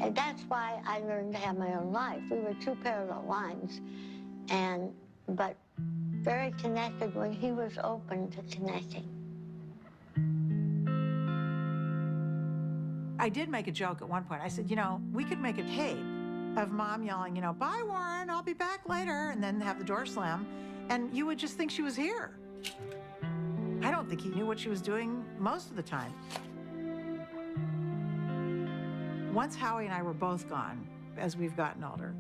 And that's why I learned to have my own life. We were two parallel lines, but very connected when he was open to connecting. I did make a joke at one point. I said, we could make a tape of Mom yelling, bye, Warren, I'll be back later, and then have the door slam, and you would just think she was here. I don't think he knew what she was doing most of the time. Once Howie and I were both gone, as we've gotten older,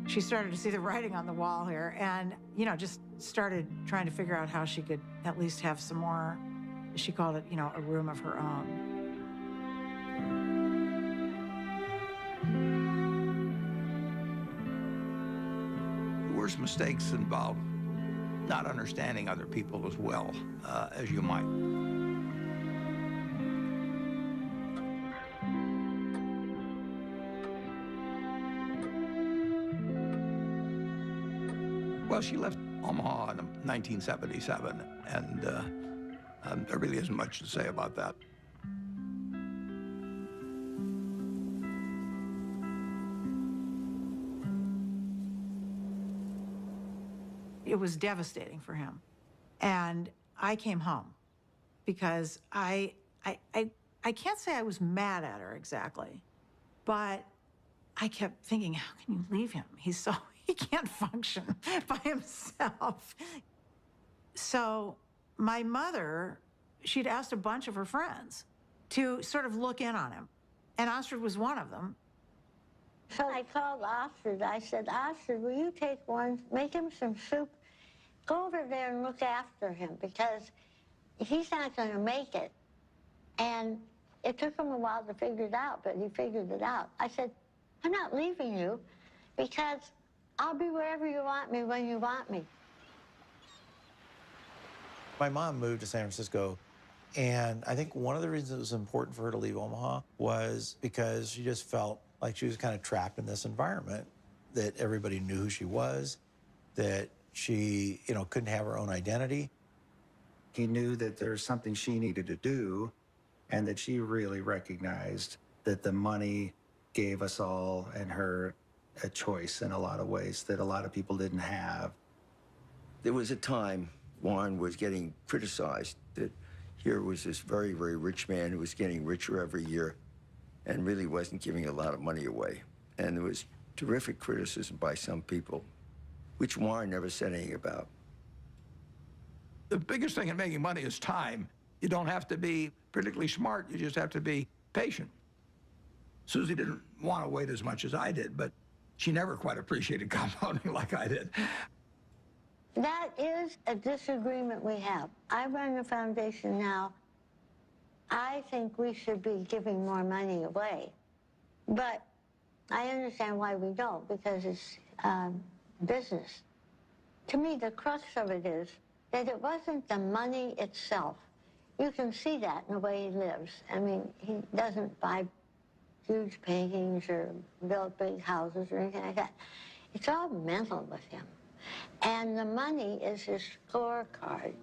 she started to see the writing on the wall here and, just started trying to figure out how she could at least have some more, she called it, a room of her own. The worst mistakes involve not understanding other people as well as you might. Well, she left Omaha in 1977, and there really isn't much to say about that. It was devastating for him. And I came home because I can't say I was mad at her exactly, but I kept thinking, how can you leave him? He can't function by himself. So my mother, she'd asked a bunch of her friends to sort of look in on him. And Ostrid was one of them. So I called Ostrid. I said, Ostrid, will you take one, make him some soup, go over there and look after him because he's not going to make it. And it took him a while to figure it out, but he figured it out. I said, I'm not leaving you because I'll be wherever you want me when you want me. My mom moved to San Francisco, and I think one of the reasons it was important for her to leave Omaha was because she just felt like she was kind of trapped in this environment, that everybody knew who she was, that she, couldn't have her own identity. He knew that there was something she needed to do, and that she really recognized that the money gave us all and her a choice in a lot of ways that a lot of people didn't have. There was a time Warren was getting criticized that here was this very, very rich man who was getting richer every year and really wasn't giving a lot of money away. And there was terrific criticism by some people, which Warren never said anything about. The biggest thing in making money is time. You don't have to be particularly smart, you just have to be patient. Susie didn't want to wait as much as I did, but she never quite appreciated compounding like I did. That is a disagreement we have. I run a foundation now. I think we should be giving more money away. But I understand why we don't, because it's business. To me, the crux of it is that it wasn't the money itself. You can see that in the way he lives. I mean, he doesn't buy huge paintings or build big houses or anything like that. It's all mental with him. And the money is his scorecard.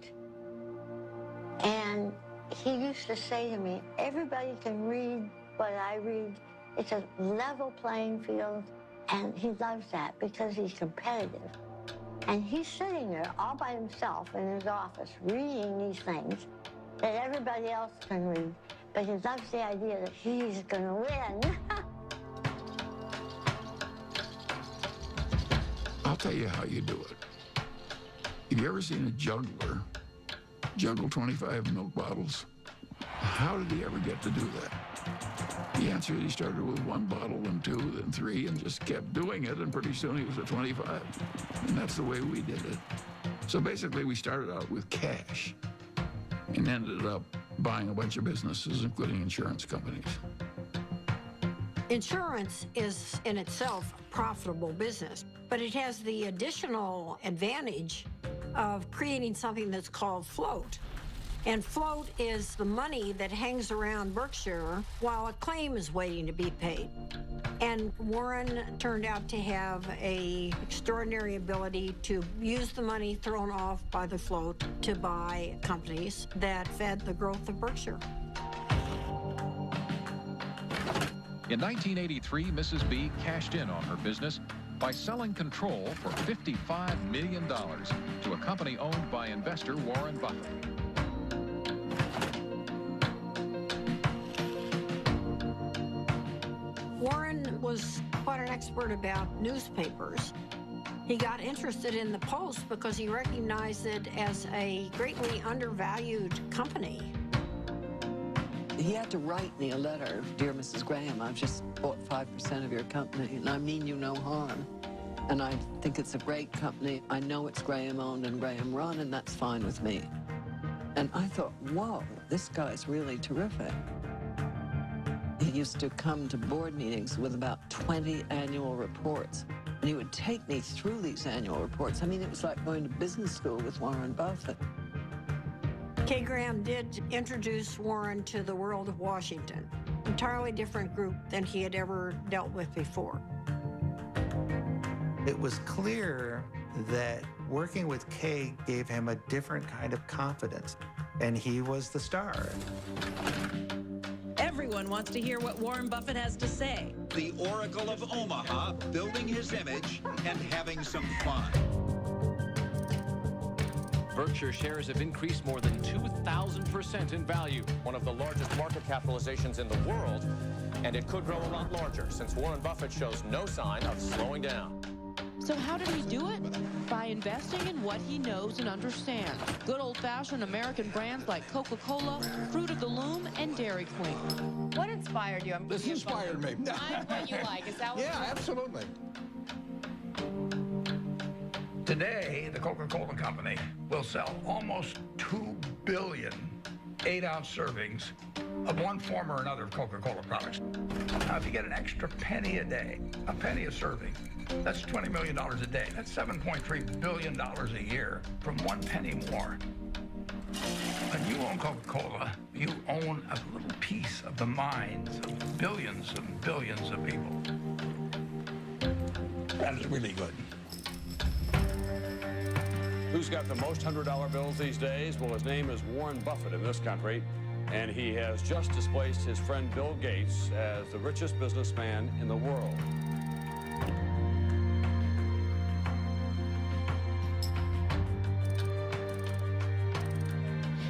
And he used to say to me, everybody can read what I read. It's a level playing field. And he loves that because he's competitive. And he's sitting there all by himself in his office reading these things that everybody else can read. But he loves the idea that he's going to win. I'll tell you how you do it. Have you ever seen a juggler juggle 25 milk bottles. How did he ever get to do that? The answer is he started with 1 bottle, then 2, then 3, and just kept doing it, and pretty soon he was at 25. And that's the way we did it. So basically, we started out with cash and ended up buying a bunch of businesses, including insurance companies. Insurance is in itself a profitable business, but it has the additional advantage of creating something that's called float. And float is the money that hangs around Berkshire while a claim is waiting to be paid. And Warren turned out to have an extraordinary ability to use the money thrown off by the float to buy companies that fed the growth of Berkshire. In 1983, Mrs. B cashed in on her business by selling control for $55 million to a company owned by investor Warren Buffett. Warren was quite an expert about newspapers. He got interested in the Post because he recognized it as a greatly undervalued company. He had to write me a letter. Dear Mrs. Graham, I've just bought 5% of your company, and I mean you no harm. And I think it's a great company. I know it's Graham owned and Graham run, and that's fine with me. And I thought, whoa, this guy's really terrific. He used to come to board meetings with about 20 annual reports, and he would take me through these annual reports. I mean, it was like going to business school with Warren Buffett. Kay Graham did introduce Warren to the world of Washington, entirely different group than he had ever dealt with before. It was clear that working with Kay gave him a different kind of confidence, and he was the star. Everyone wants to hear what Warren Buffett has to say. The Oracle of Omaha, building his image and having some fun. Berkshire shares have increased more than 2,000% in value. One of the largest market capitalizations in the world, and it could grow a lot larger since Warren Buffett shows no sign of slowing down. So how did he do it? By investing in what he knows and understands. Good old-fashioned American brands like Coca-Cola, Fruit of the Loom, and Dairy Queen. What inspired you? This inspired me. Find what you like. Is that what Yeah, absolutely. Today, the Coca-Cola Company will sell almost 2 billion 8-ounce servings of one form or another of Coca-Cola products. Now, if you get an extra penny a day, a penny a serving, that's $20 million a day. That's $7.3 billion a year from 1 penny more. When you own Coca-Cola, you own a little piece of the minds of billions and billions of people. That is really good. Who's got the most $100 bills these days? Well, his name is Warren Buffett in this country, and he has just displaced his friend Bill Gates as the richest businessman in the world.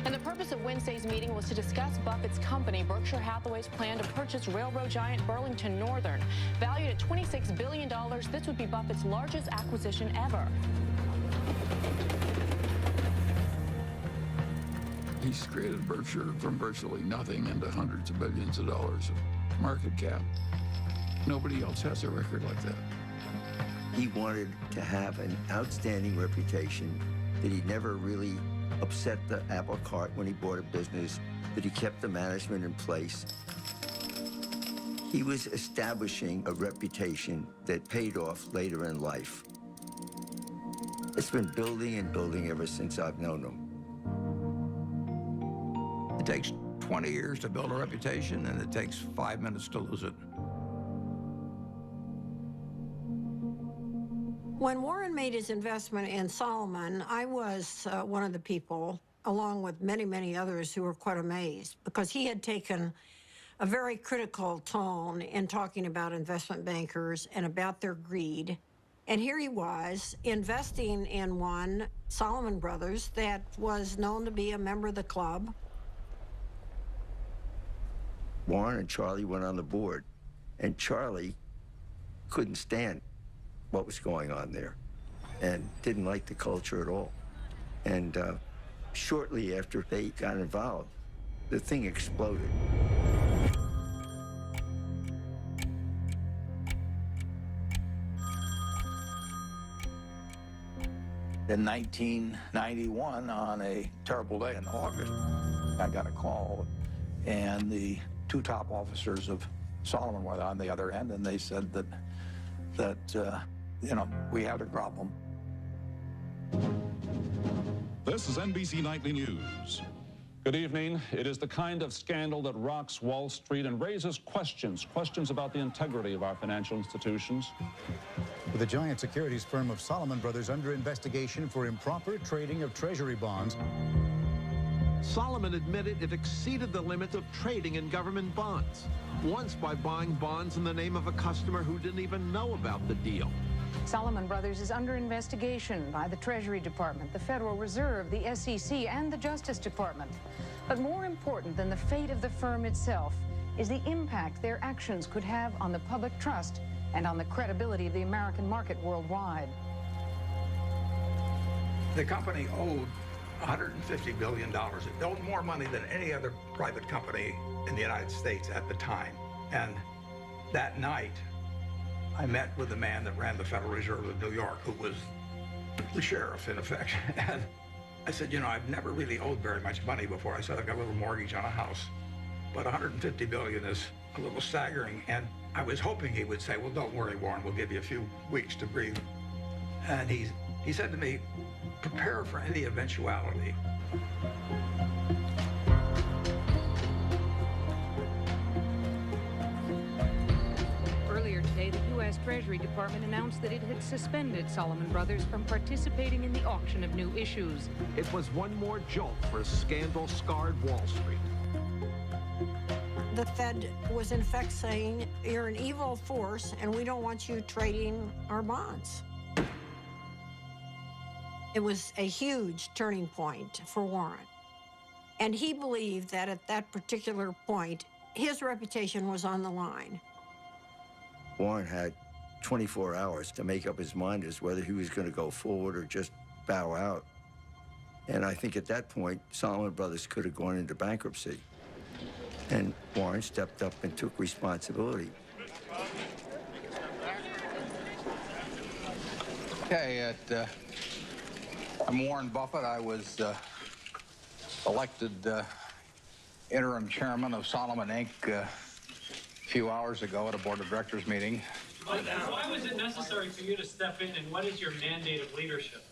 And the purpose of Wednesday's meeting was to discuss Buffett's company, Berkshire Hathaway's plan to purchase railroad giant Burlington Northern. Valued at $26 billion, this would be Buffett's largest acquisition ever. He's created Berkshire from virtually nothing into hundreds of billions of dollars of market cap. Nobody else has a record like that. He wanted to have an outstanding reputation, that he never really upset the apple cart when he bought a business, that he kept the management in place. He was establishing a reputation that paid off later in life. It's been building and building ever since I've known him. It takes 20 years to build a reputation, and it takes 5 minutes to lose it. When Warren made his investment in Solomon, I was one of the people, along with many, many others, who were quite amazed, because he had taken a very critical tone in talking about investment bankers and about their greed. And here he was investing in one, Solomon Brothers, that was known to be a member of the club. Warren and Charlie went on the board, and Charlie couldn't stand what was going on there and didn't like the culture at all. And shortly after they got involved, the thing exploded. In 1991, on a terrible day in August, I got a call, and the two top officers of Solomon were on the other end, and they said that we had a problem. This is NBC Nightly News. Good evening. It is the kind of scandal that rocks Wall Street and raises questions about the integrity of our financial institutions. With the giant securities firm of Solomon Brothers under investigation for improper trading of Treasury bonds. Solomon admitted it exceeded the limit of trading in government bonds, once by buying bonds in the name of a customer who didn't even know about the deal. Solomon Brothers is under investigation by the Treasury Department, the Federal Reserve, the SEC, and the Justice Department. But more important than the fate of the firm itself is the impact their actions could have on the public trust and on the credibility of the American market worldwide. The company owed $150 billion. It owed more money than any other private company in the United States at the time. And that night, I met with the man that ran the Federal Reserve of New York, who was the sheriff, in effect. And I said, I've never really owed very much money before. I said, I've got a little mortgage on a house, but $150 billion is a little staggering. And I was hoping he would say, well, don't worry, Warren, we'll give you a few weeks to breathe. And he said to me, prepare for any eventuality. Earlier today, the U.S. Treasury Department announced that it had suspended Solomon Brothers from participating in the auction of new issues. It was one more jolt for a scandal-scarred Wall Street. The Fed was in effect saying, you're an evil force and we don't want you trading our bonds. It was a huge turning point for Warren. And he believed that at that particular point, his reputation was on the line. Warren had 24 hours to make up his mind as whether he was going to go forward or just bow out. And I think at that point, Solomon Brothers could have gone into bankruptcy. And Warren stepped up and took responsibility. Okay, I'm Warren Buffett. I was elected interim chairman of Solomon Inc. A few hours ago at a board of directors meeting. Why was it necessary for you to step in, and what is your mandate of leadership?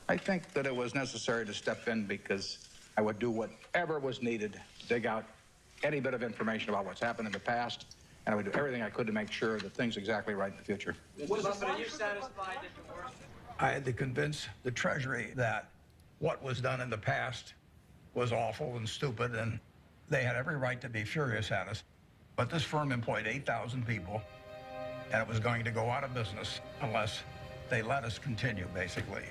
I think that it was necessary to step in because I would do whatever was needed to dig out any bit of information about what's happened in the past, and I would do everything I could to make sure that things are exactly right in the future. Mr. Buffett, are you satisfied that the worst... I had to convince the Treasury that what was done in the past was awful and stupid, and they had every right to be furious at us. But this firm employed 8,000 people, and it was going to go out of business unless they let us continue, basically.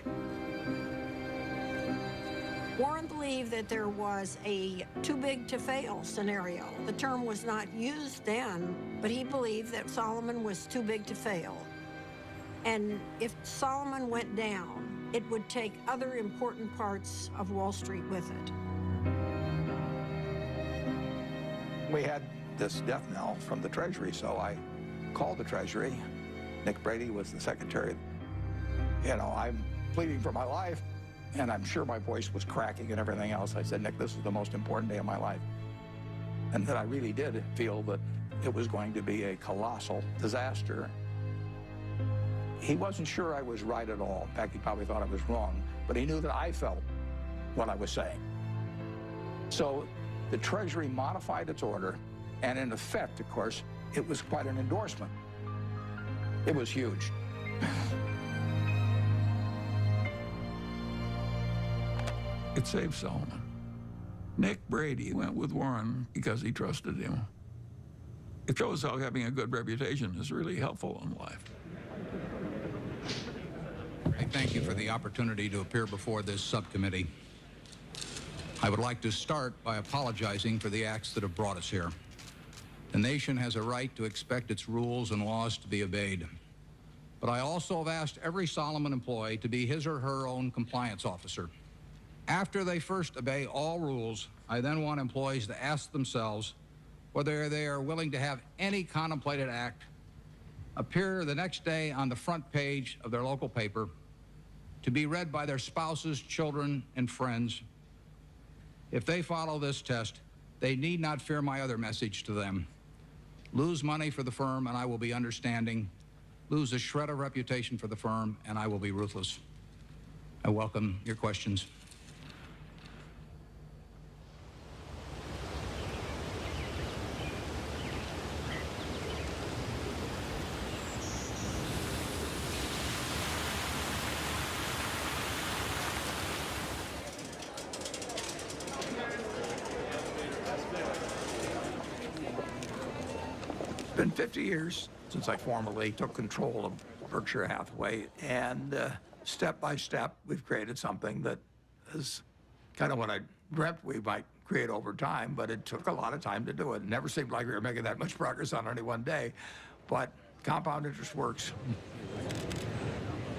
Warren believed that there was a too big to fail scenario. The term was not used then, but he believed that Solomon was too big to fail. And if Solomon went down, it would take other important parts of Wall Street with it. We had this death knell from the Treasury, so I called the Treasury. Nick Brady was the secretary. I'm pleading for my life, and I'm sure my voice was cracking and everything else. I said, Nick, this is the most important day of my life. And that I really did feel that it was going to be a colossal disaster. He wasn't sure I was right at all. In fact, he probably thought I was wrong, but he knew that I felt what I was saying. So the Treasury modified its order, and in effect, of course, it was quite an endorsement. It was huge. It saved Solomon. Nick Brady went with Warren because he trusted him. It shows how having a good reputation is really helpful in life. I thank you for the opportunity to appear before this subcommittee. I would like to start by apologizing for the acts that have brought us here. The nation has a right to expect its rules and laws to be obeyed. But I also have asked every Solomon employee to be his or her own compliance officer. After they first obey all rules, I then want employees to ask themselves whether they are willing to have any contemplated act appear the next day on the front page of their local paper, to be read by their spouses, children, and friends. If they follow this test, they need not fear my other message to them. Lose money for the firm, and I will be understanding. Lose a shred of reputation for the firm, and I will be ruthless. I welcome your questions. It's been 50 years since I formally took control of Berkshire Hathaway, and step by step, we've created something that is kind of what I dreamt we might create over time, but it took a lot of time to do it. It never seemed like we were making that much progress on any one day, but compound interest works.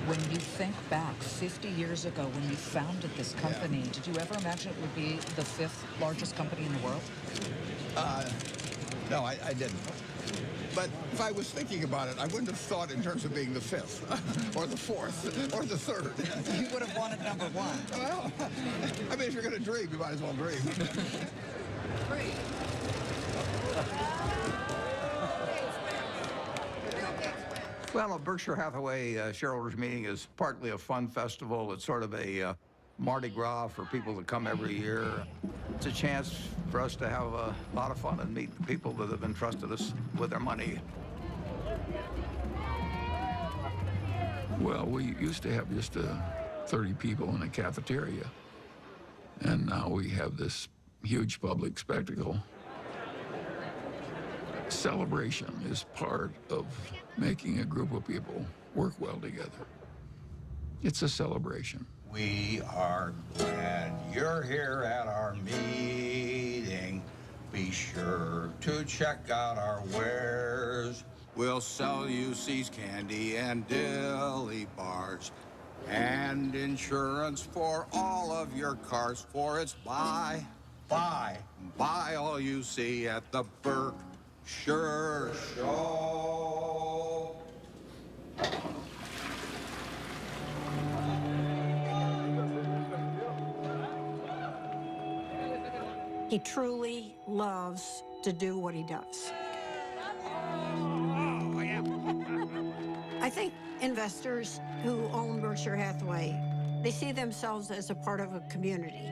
When you think back 50 years ago when you founded this company, did you ever imagine it would be the 5th largest company in the world? No, I didn't. But if I was thinking about it, I wouldn't have thought in terms of being the 5th, or the 4th, or the 3rd. You would have wanted number 1. Well, I mean, if you're going to dream, you might as well dream. Well, a Berkshire Hathaway shareholders meeting is partly a fun festival. It's sort of a Mardi Gras for people that come every year. It's a chance for us to have a lot of fun and meet the people that have entrusted us with their money. Well, we used to have just 30 people in a cafeteria, and now we have this huge public spectacle. Celebration is part of making a group of people work well together. It's a celebration. We are glad you're here at our meeting. Be sure to check out our wares. We'll sell you C's candy and dilly bars and insurance for all of your cars, for it's buy all you see at the Berkshire Show. He truly loves to do what he does. I think investors who own Berkshire Hathaway, they see themselves as a part of a community.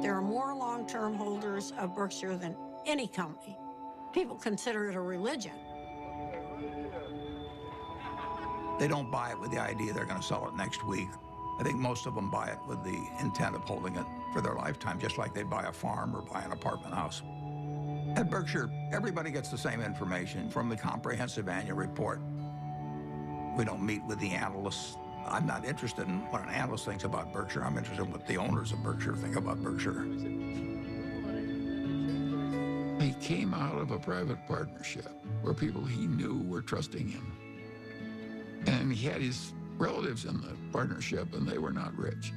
There are more long-term holders of Berkshire than any company. People consider it a religion. They don't buy it with the idea they're going to sell it next week. I think most of them buy it with the intent of holding it for their lifetime, just like they'd buy a farm or buy an apartment house. At Berkshire, everybody gets the same information from the comprehensive annual report. We don't meet with the analysts. I'm not interested in what an analyst thinks about Berkshire. I'm interested in what the owners of Berkshire think about Berkshire. He came out of a private partnership where people he knew were trusting him. And he had his relatives in the partnership, and they were not rich.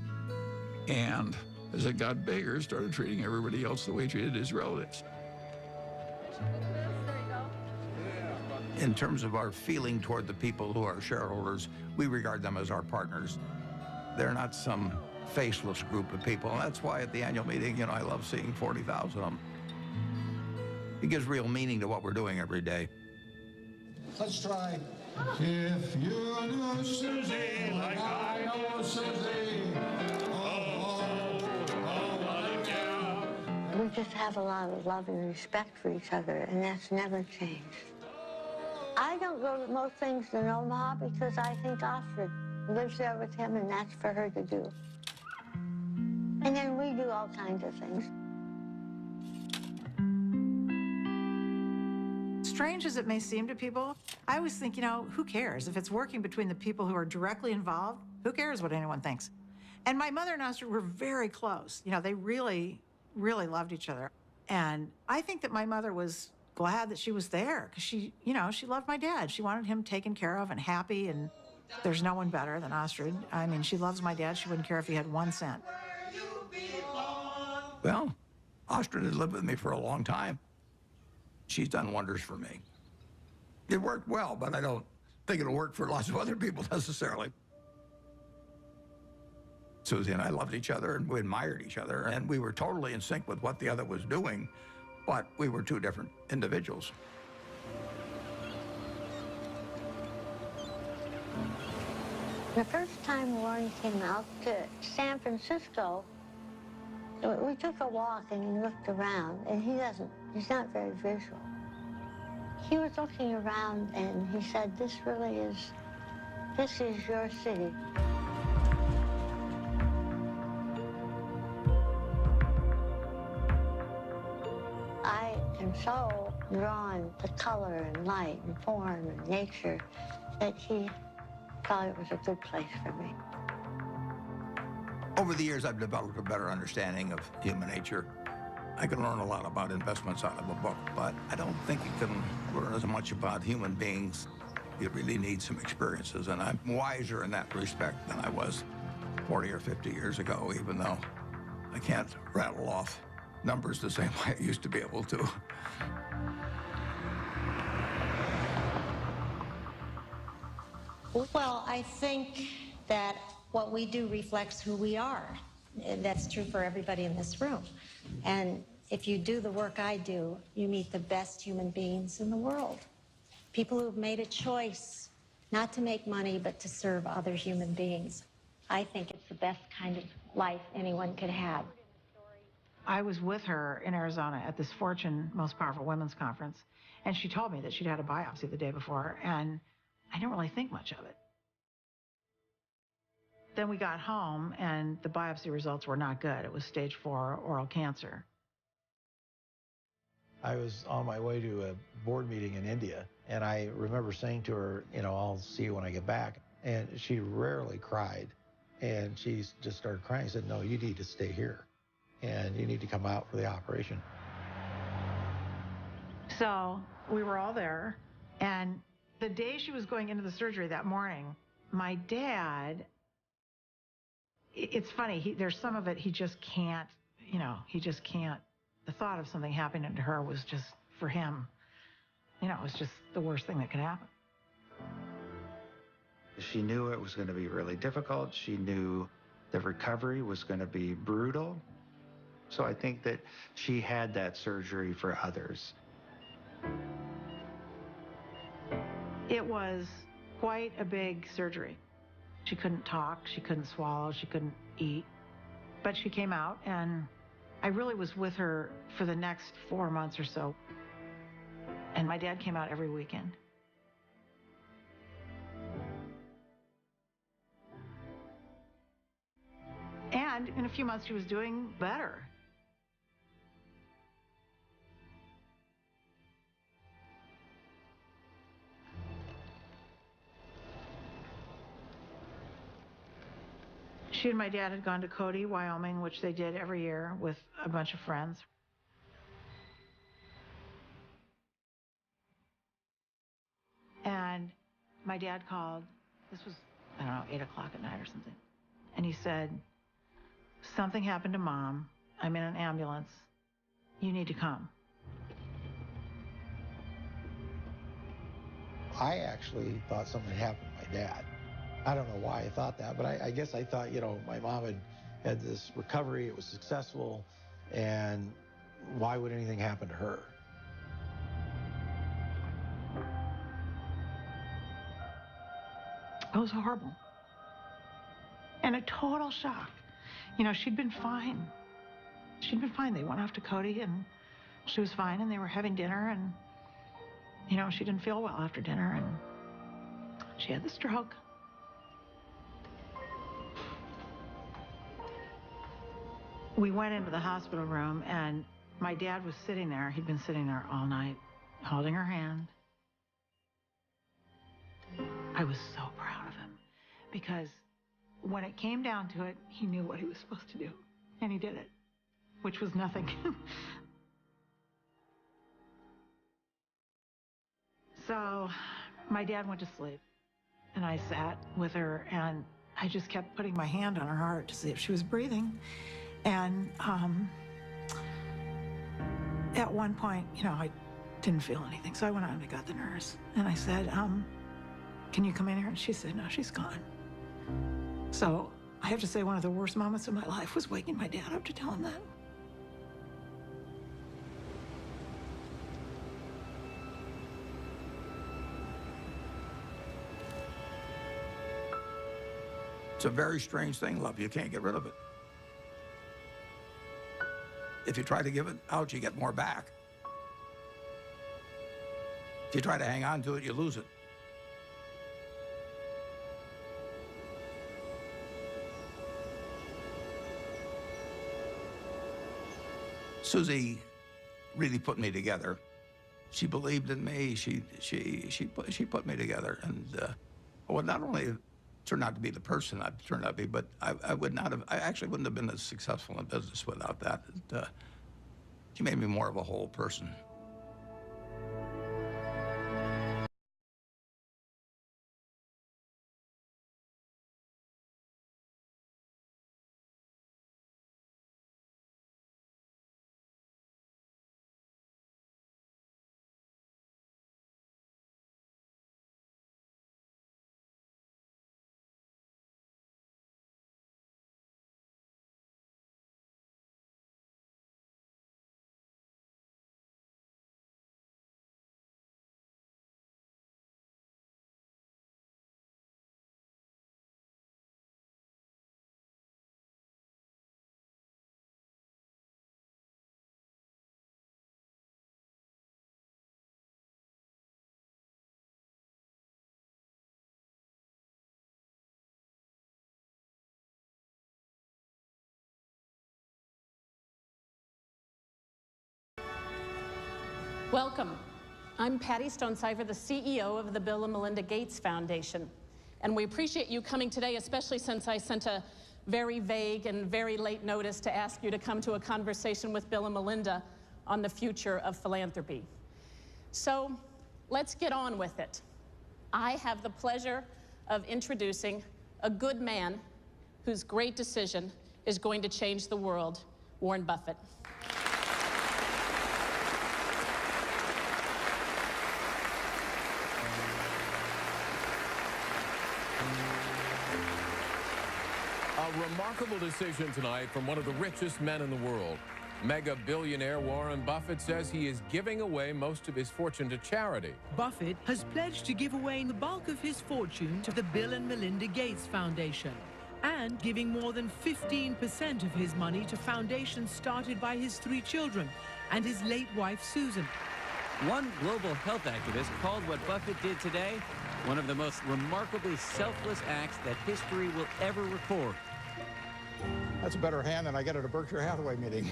And as it got bigger, started treating everybody else the way he treated his relatives. In terms of our feeling toward the people who are shareholders, we regard them as our partners. They're not some faceless group of people. And that's why at the annual meeting, I love seeing 40,000 of them. It gives real meaning to what we're doing every day. Let's try. If you knew Susie like I know Susie, what a gal. We just have a lot of love and respect for each other, and that's never changed. I don't go to most things in Omaha because I think Oxford lives there with him, and that's for her to do. And then we do all kinds of things. Strange as it may seem to people, I always think, who cares? If it's working between the people who are directly involved, who cares what anyone thinks? And my mother and Oxford were very close. They really, really loved each other. And I think that my mother was glad that she was there because she loved my dad. She wanted him taken care of and happy. And There's no one better than Astrid. I mean, she loves my dad. She wouldn't care if he had 1 cent. Well, Astrid has lived with me for a long time. She's done wonders for me. It worked well, but I don't think it'll work for lots of other people necessarily. Susie and I loved each other, and we admired each other, and we were totally in sync with what the other was doing, but we were two different individuals. The first time Warren came out to San Francisco, we took a walk and he looked around, and he's not very visual. He was looking around and he said, this is your city. I am so drawn to color and light and form and nature that he thought it was a good place for me. Over the years, I've developed a better understanding of human nature. I can learn a lot about investments out of a book, but I don't think you can learn as much about human beings. You really need some experiences, and I'm wiser in that respect than I was 40 or 50 years ago, even though I can't rattle off numbers the same way I used to be able to. Well, I think that what we do reflects who we are. And that's true for everybody in this room. And if you do the work I do, you meet the best human beings in the world. People who've made a choice not to make money, but to serve other human beings. I think it's the best kind of life anyone could have. I was with her in Arizona at this Fortune Most Powerful Women's Conference, and she told me that she'd had a biopsy the day before, and I didn't really think much of it. Then we got home, and the biopsy results were not good. It was stage 4 oral cancer. I was on my way to a board meeting in India, and I remember saying to her, I'll see you when I get back. And she rarely cried, and she just started crying. I said, no, you need to stay here, and you need to come out for the operation. So we were all there, and the day she was going into the surgery that morning, my dad, it's funny, there's some of it he just can't, he just can't. The thought of something happening to her was just, for him, it was just the worst thing that could happen. She knew it was going to be really difficult. She knew the recovery was going to be brutal. So I think that she had that surgery for others. It was quite a big surgery. She couldn't talk, she couldn't swallow, she couldn't eat. But she came out, and I really was with her for the next 4 months or so. And my dad came out every weekend. And in a few months, she was doing better. She and my dad had gone to Cody, Wyoming, which they did every year with a bunch of friends. And my dad called, this was, 8 o'clock at night or something. And he said, something happened to Mom. I'm in an ambulance. You need to come. I actually thought something had happened to my dad. I don't know why I thought that, but I guess I thought, my mom had this recovery, it was successful, and why would anything happen to her? It was horrible. And a total shock. She'd been fine. She'd been fine. They went off to Cody, and she was fine, and they were having dinner, and, she didn't feel well after dinner, and she had the stroke. We went into the hospital room, and my dad was sitting there. He'd been sitting there all night, holding her hand. I was so proud of him, because when it came down to it, he knew what he was supposed to do, and he did it, which was nothing. So my dad went to sleep, And I sat with her, and I just kept putting my hand on her heart to see if she was breathing. And at one point, I didn't feel anything. So I went out and I got the nurse. And I said, can you come in here? And she said, no, she's gone. So I have to say one of the worst moments of my life was waking my dad up to tell him that. It's a very strange thing, love. You can't get rid of it. If you try to give it out, you get more back. If you try to hang on to it, you lose it. Susie really put me together. She believed in me. She put me together, and well, not only turned out to be the person I turned out to be, but I actually wouldn't have been as successful in business without that. She made me more of a whole person. Welcome. I'm Patty Stonecipher, the CEO of the Bill and Melinda Gates Foundation. And we appreciate you coming today, especially since I sent a very vague and very late notice to ask you to come to a conversation with Bill and Melinda on the future of philanthropy. So let's get on with it. I have the pleasure of introducing a good man whose great decision is going to change the world, Warren Buffett. A remarkable decision tonight from one of the richest men in the world. Mega billionaire Warren Buffett says he is giving away most of his fortune to charity. Buffett has pledged to give away the bulk of his fortune to the Bill and Melinda Gates Foundation and giving more than 15% of his money to foundations started by his 3 children and his late wife, Susan. One global health activist called what Buffett did today one of the most remarkably selfless acts that history will ever record. That's a better hand than I get at a Berkshire Hathaway meeting.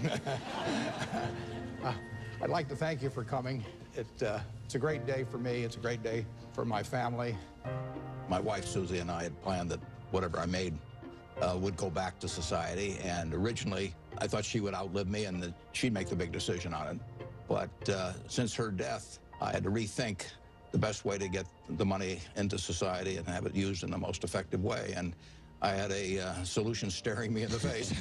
I'd like to thank you for coming. It's a great day for me. It's a great day for my family. My wife, Susie, and I had planned that whatever I made would go back to society. And originally, I thought she would outlive me and that she'd make the big decision on it. But since her death, I had to rethink the best way to get the money into society and have it used in the most effective way. And I had a solution staring me in the face.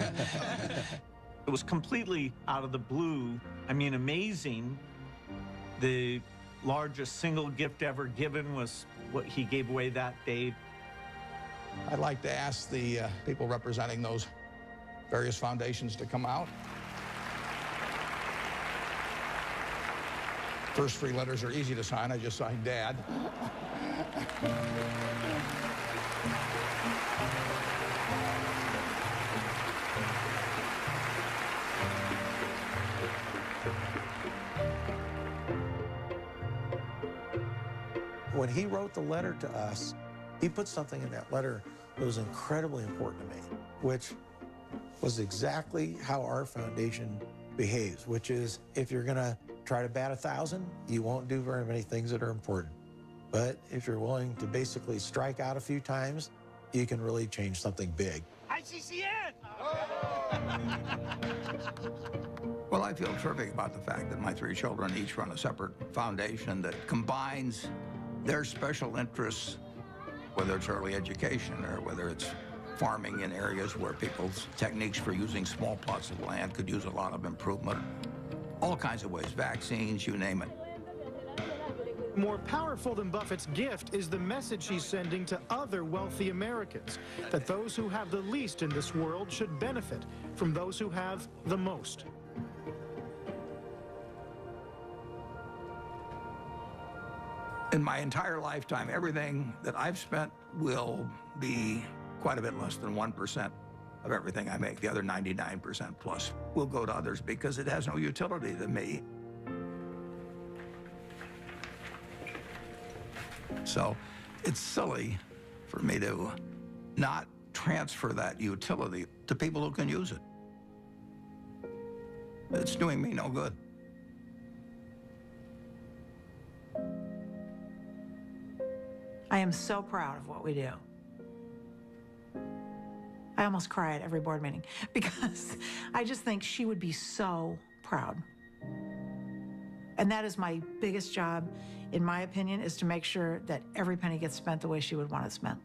It was completely out of the blue. I mean, amazing. The largest single gift ever given was what he gave away that day. I'd like to ask the people representing those various foundations to come out. First 3 letters are easy to sign. I just signed Dad. When he wrote the letter to us, he put something in that letter that was incredibly important to me, which was exactly how our foundation behaves, which is if you're going to try to bat 1,000, you won't do very many things that are important. But if you're willing to basically strike out a few times, you can really change something big. ICCN! Well, I feel terrific about the fact that my 3 children each run a separate foundation that combines their special interests whether it's early education or whether it's farming in areas where people's techniques for using small plots of land could use a lot of improvement. All kinds of ways, vaccines, you name it. More powerful than Buffett's gift is the message he's sending to other wealthy Americans, that those who have the least in this world should benefit from those who have the most. In my entire lifetime, everything that I've spent will be quite a bit less than 1% of everything I make. The other 99% plus will go to others because it has no utility to me. So it's silly for me to not transfer that utility to people who can use it. It's doing me no good. I am so proud of what we do. I almost cry at every board meeting because I just think she would be so proud. And that is my biggest job, in my opinion, is to make sure that every penny gets spent the way she would want it spent.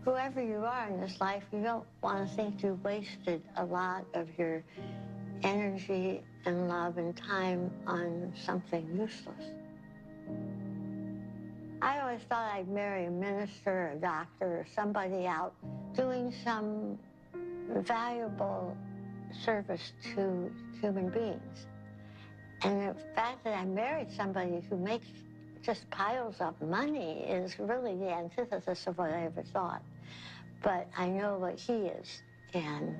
Whoever you are in this life, you don't want to think you wasted a lot of your energy and love and time on something useless. I always thought I'd marry a minister, or a doctor, or somebody out doing some valuable service to human beings. And the fact that I married somebody who makes just piles of money is really the antithesis of what I ever thought. But I know what he is, and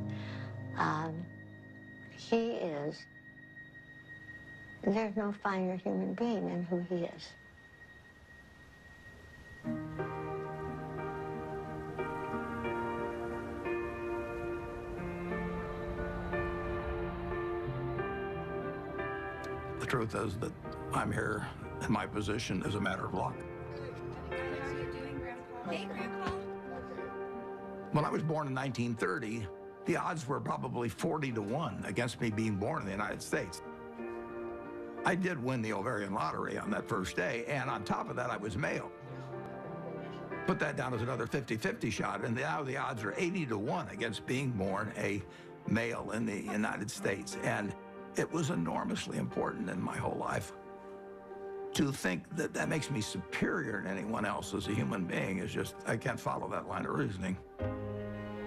he is, there's no finer human being than who he is. The truth is that I'm here in my position as a matter of luck. Hey, Grandpa. When I was born in 1930, the odds were probably 40 to 1 against me being born in the United States. I did win the ovarian lottery on that first day, and on top of that, I was male. Put that down as another 50-50 shot, and now the odds are 80 to 1 against being born a male in the United States. And it was enormously important in my whole life. To think that that makes me superior to anyone else as a human being is just, I can't follow that line of reasoning.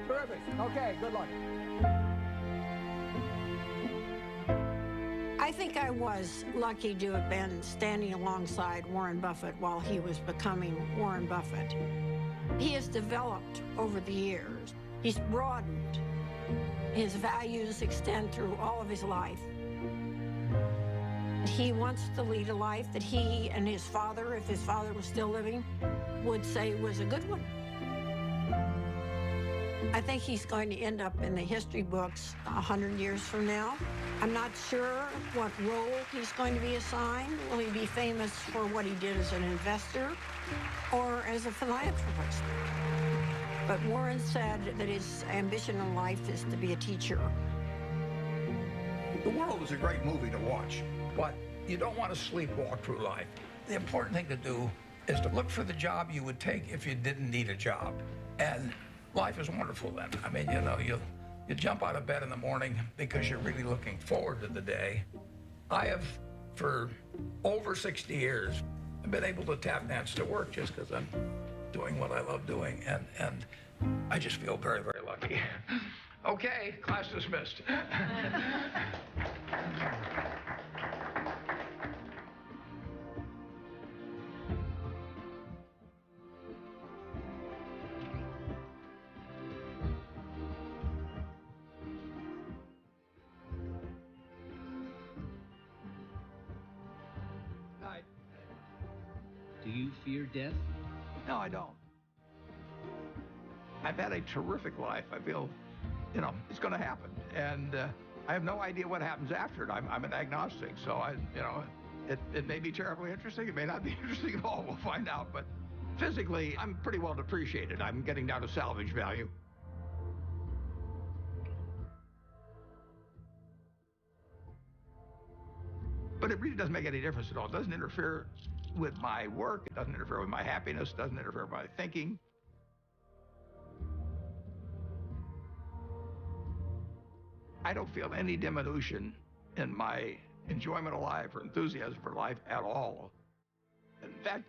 Terrific. Okay, good luck. I think I was lucky to have been standing alongside Warren Buffett while he was becoming Warren Buffett. He has developed over the years. He's broadened. His values extend through all of his life. He wants to lead a life that he and his father, if his father was still living, would say was a good one. I think he's going to end up in the history books 100 years from now. I'm not sure what role he's going to be assigned. Will he be famous for what he did as an investor or as a philanthropist? But Warren said that his ambition in life is to be a teacher. The world is a great movie to watch, but you don't want to sleepwalk through life. The important thing to do is to look for the job you would take if you didn't need a job. And life is wonderful then. I mean, you know, you jump out of bed in the morning because you're really looking forward to the day. I have, for over 60 years, been able to tap dance to work just because I'm doing what I love doing. And I just feel very, very lucky. Okay, class dismissed. Do you fear death? No, I don't. I've had a terrific life. I feel, you know, it's going to happen. And I have no idea what happens after it. I'm an agnostic, so it may be terribly interesting. It may not be interesting at all. We'll find out. But physically, I'm pretty well depreciated. I'm getting down to salvage value. But it really doesn't make any difference at all. It doesn't interfere with my work. It doesn't interfere with my happiness, doesn't interfere with my thinking. I don't feel any diminution in my enjoyment of life or enthusiasm for life at all. In fact,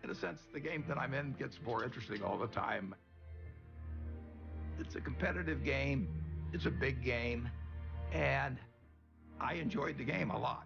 in a sense, the game that I'm in gets more interesting all the time. It's a competitive game, it's a big game, and I enjoyed the game a lot.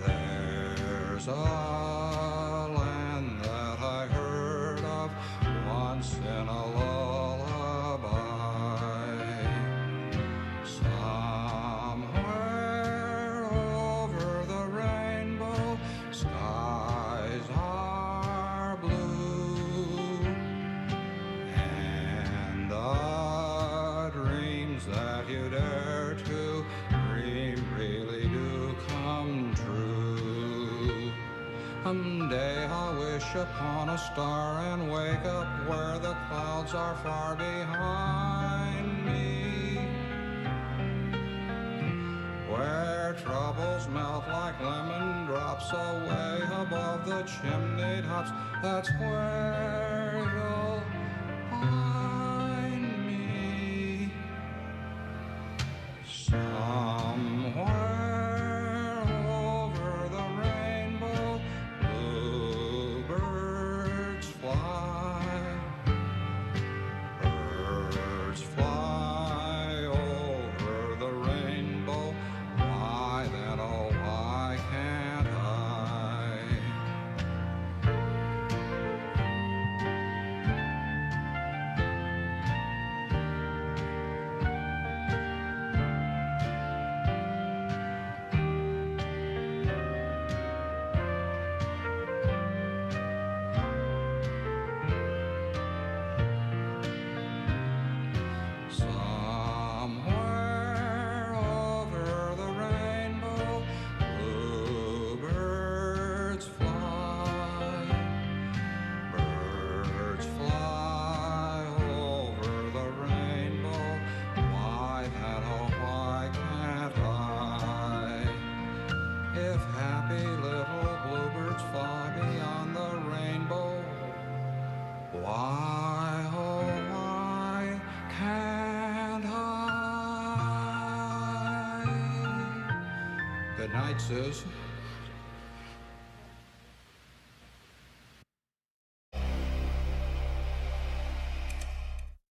There's a land that I heard of once in a lullaby. Somewhere over the rainbow, skies are blue, and the dreams that you dare to dream really do come true. Someday I'll wish upon a star and wake up where the clouds are far behind me, where troubles melt like lemon drops away above the chimney tops. That's where you'll find me. Somewhere over the rainbow, bluebirds fly. Birds fly over the rainbow. Why then, oh, why can't I? Somewhere over the rainbow, bluebirds fly. Birds fly over the rainbow. Why then, oh, why can't I? If happy little bluebirds fly beyond the rainbow, why, oh, why can't I? Good night, Sis.